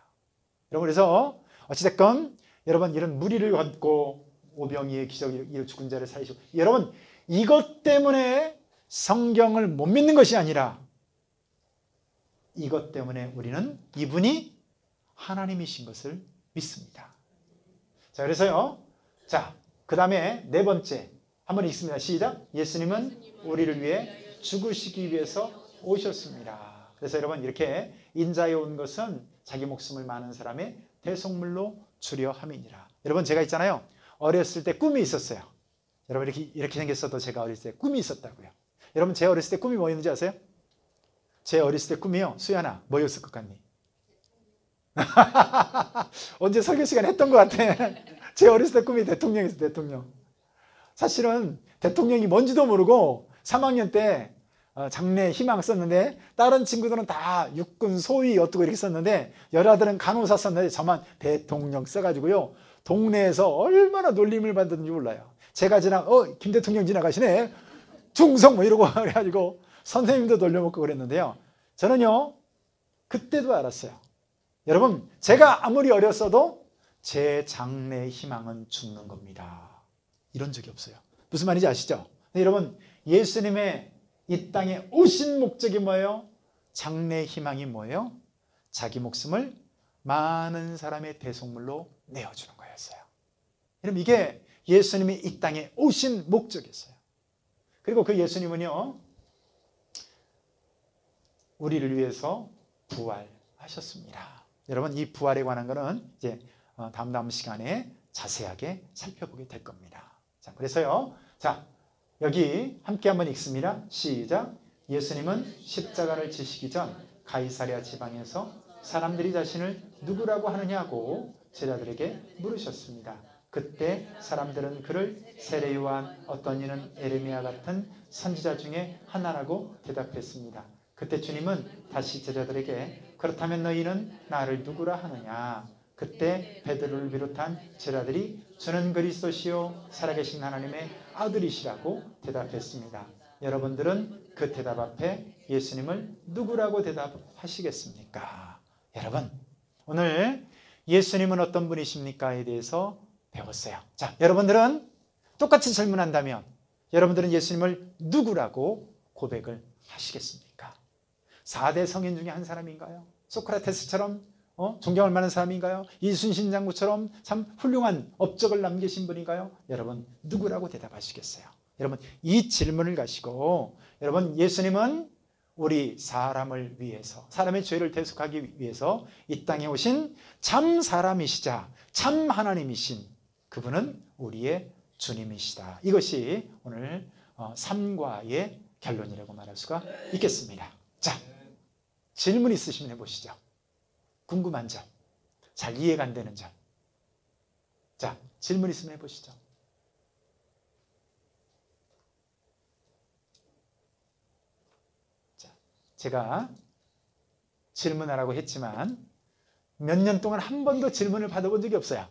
여러분, 그래서 어찌됐건 여러분, 이런 무리를 걷고 오병이의 기적을 죽은 자를 살리시고, 여러분, 이것 때문에 성경을 못 믿는 것이 아니라 이것 때문에 우리는 이분이 하나님이신 것을 믿습니다. 자, 그래서요, 그 다음에 네 번째 한번 읽습니다. 시작. 예수님은 우리를 위해 죽으시기 위해서 오셨습니다. 그래서 여러분, 이렇게 인자에 온 것은 자기 목숨을 많은 사람의 대속물로 주려 함이니라. 여러분, 제가 있잖아요, 어렸을 때 꿈이 있었어요. 여러분, 이렇게 생겼어도 제가 어렸을 때 꿈이 있었다고요. 여러분, 제 어렸을 때 꿈이 뭐였는지 아세요? 제 어렸을 때 꿈이요, 수연아, 뭐였을 것 같니? 언제 설교 시간에 했던 것 같아. 제 어렸을 때 꿈이 대통령이었어요. 대통령. 사실은 대통령이 뭔지도 모르고 3학년 때 장래 희망 썼는데 다른 친구들은 다 육군 소위 어떻고 이렇게 썼는데 여자들은 간호사 썼는데 저만 대통령 써가지고요, 동네에서 얼마나 놀림을 받았는지 몰라요. 제가 김 대통령 지나가시네, 충성 뭐 이러고 그래가지고 선생님도 놀려먹고 그랬는데요, 저는요 그때도 알았어요. 여러분, 제가 아무리 어렸어도 제 장래 희망은 죽는 겁니다. 이런 적이 없어요. 무슨 말인지 아시죠? 여러분, 예수님의 이 땅에 오신 목적이 뭐예요? 장래 희망이 뭐예요? 자기 목숨을 많은 사람의 대속물로 내어주는 거였어요. 여러분, 이게 예수님이 이 땅에 오신 목적이었어요. 그리고 그 예수님은요, 우리를 위해서 부활하셨습니다. 여러분, 이 부활에 관한 거는 이제 다음 시간에 자세하게 살펴보게 될 겁니다. 자, 그래서요, 자, 여기 함께 한번 읽습니다. 시작. 예수님은 십자가를 지시기 전 가이사랴 지방에서 사람들이 자신을 누구라고 하느냐고 제자들에게 물으셨습니다. 그때 사람들은 그를 세례 요한, 어떤 이는 에레미야 같은 선지자 중에 하나라고 대답했습니다. 그때 주님은 다시 제자들에게 그렇다면 너희는 나를 누구라 하느냐? 그때 베드로를 비롯한 제자들이 주는 그리스도시요 살아계신 하나님의 아들이시라고 대답했습니다. 여러분들은 그 대답 앞에 예수님을 누구라고 대답하시겠습니까? 여러분, 오늘 예수님은 어떤 분이십니까에 대해서 배웠어요. 자, 여러분들은 똑같이 질문한다면 여러분들은 예수님을 누구라고 고백을 하시겠습니까? 4대 성인 중에 한 사람인가요? 소크라테스처럼 존경할 만한 사람인가요? 이순신 장군처럼 참 훌륭한 업적을 남기신 분인가요? 여러분, 누구라고 대답하시겠어요? 여러분, 이 질문을 가지고 여러분, 예수님은 우리 사람을 위해서, 사람의 죄를 대속하기 위해서 이 땅에 오신 참 사람이시자 참 하나님이신 그분은 우리의 주님이시다. 이것이 오늘 3과의 결론이라고 말할 수가 있겠습니다. 자, 질문 있으시면 해보시죠. 궁금한 점, 잘 이해가 안 되는 점. 자, 질문 있으면 해보시죠. 자, 제가 질문하라고 했지만 몇 년 동안 한 번도 질문을 받아본 적이 없어요.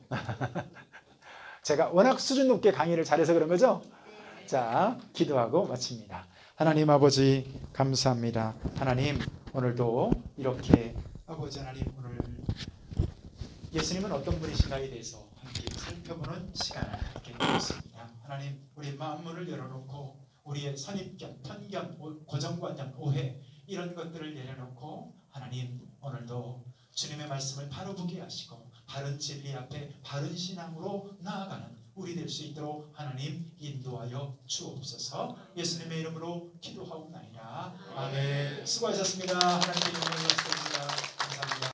제가 워낙 수준 높게 강의를 잘해서 그런 거죠. 자, 기도하고 마칩니다. 하나님 아버지 감사합니다. 하나님, 오늘도 이렇게 아버지 하나님, 오늘 예수님은 어떤 분이신가에 대해서 함께 살펴보는 시간을 갖게 되었습니다. 하나님, 우리 마음문을 열어놓고 우리의 선입견, 편견, 고정관념, 오해 이런 것들을 내려놓고 하나님, 오늘도 주님의 말씀을 바로 보게 하시고 바른 진리 앞에 바른 신앙으로 나아가는 우리 될 수 있도록 하나님 인도하여 주옵소서. 예수님의 이름으로 기도하옵나이다. 아멘. 수고하셨습니다. 하나님께 영광을 드립니다. 감사합니다.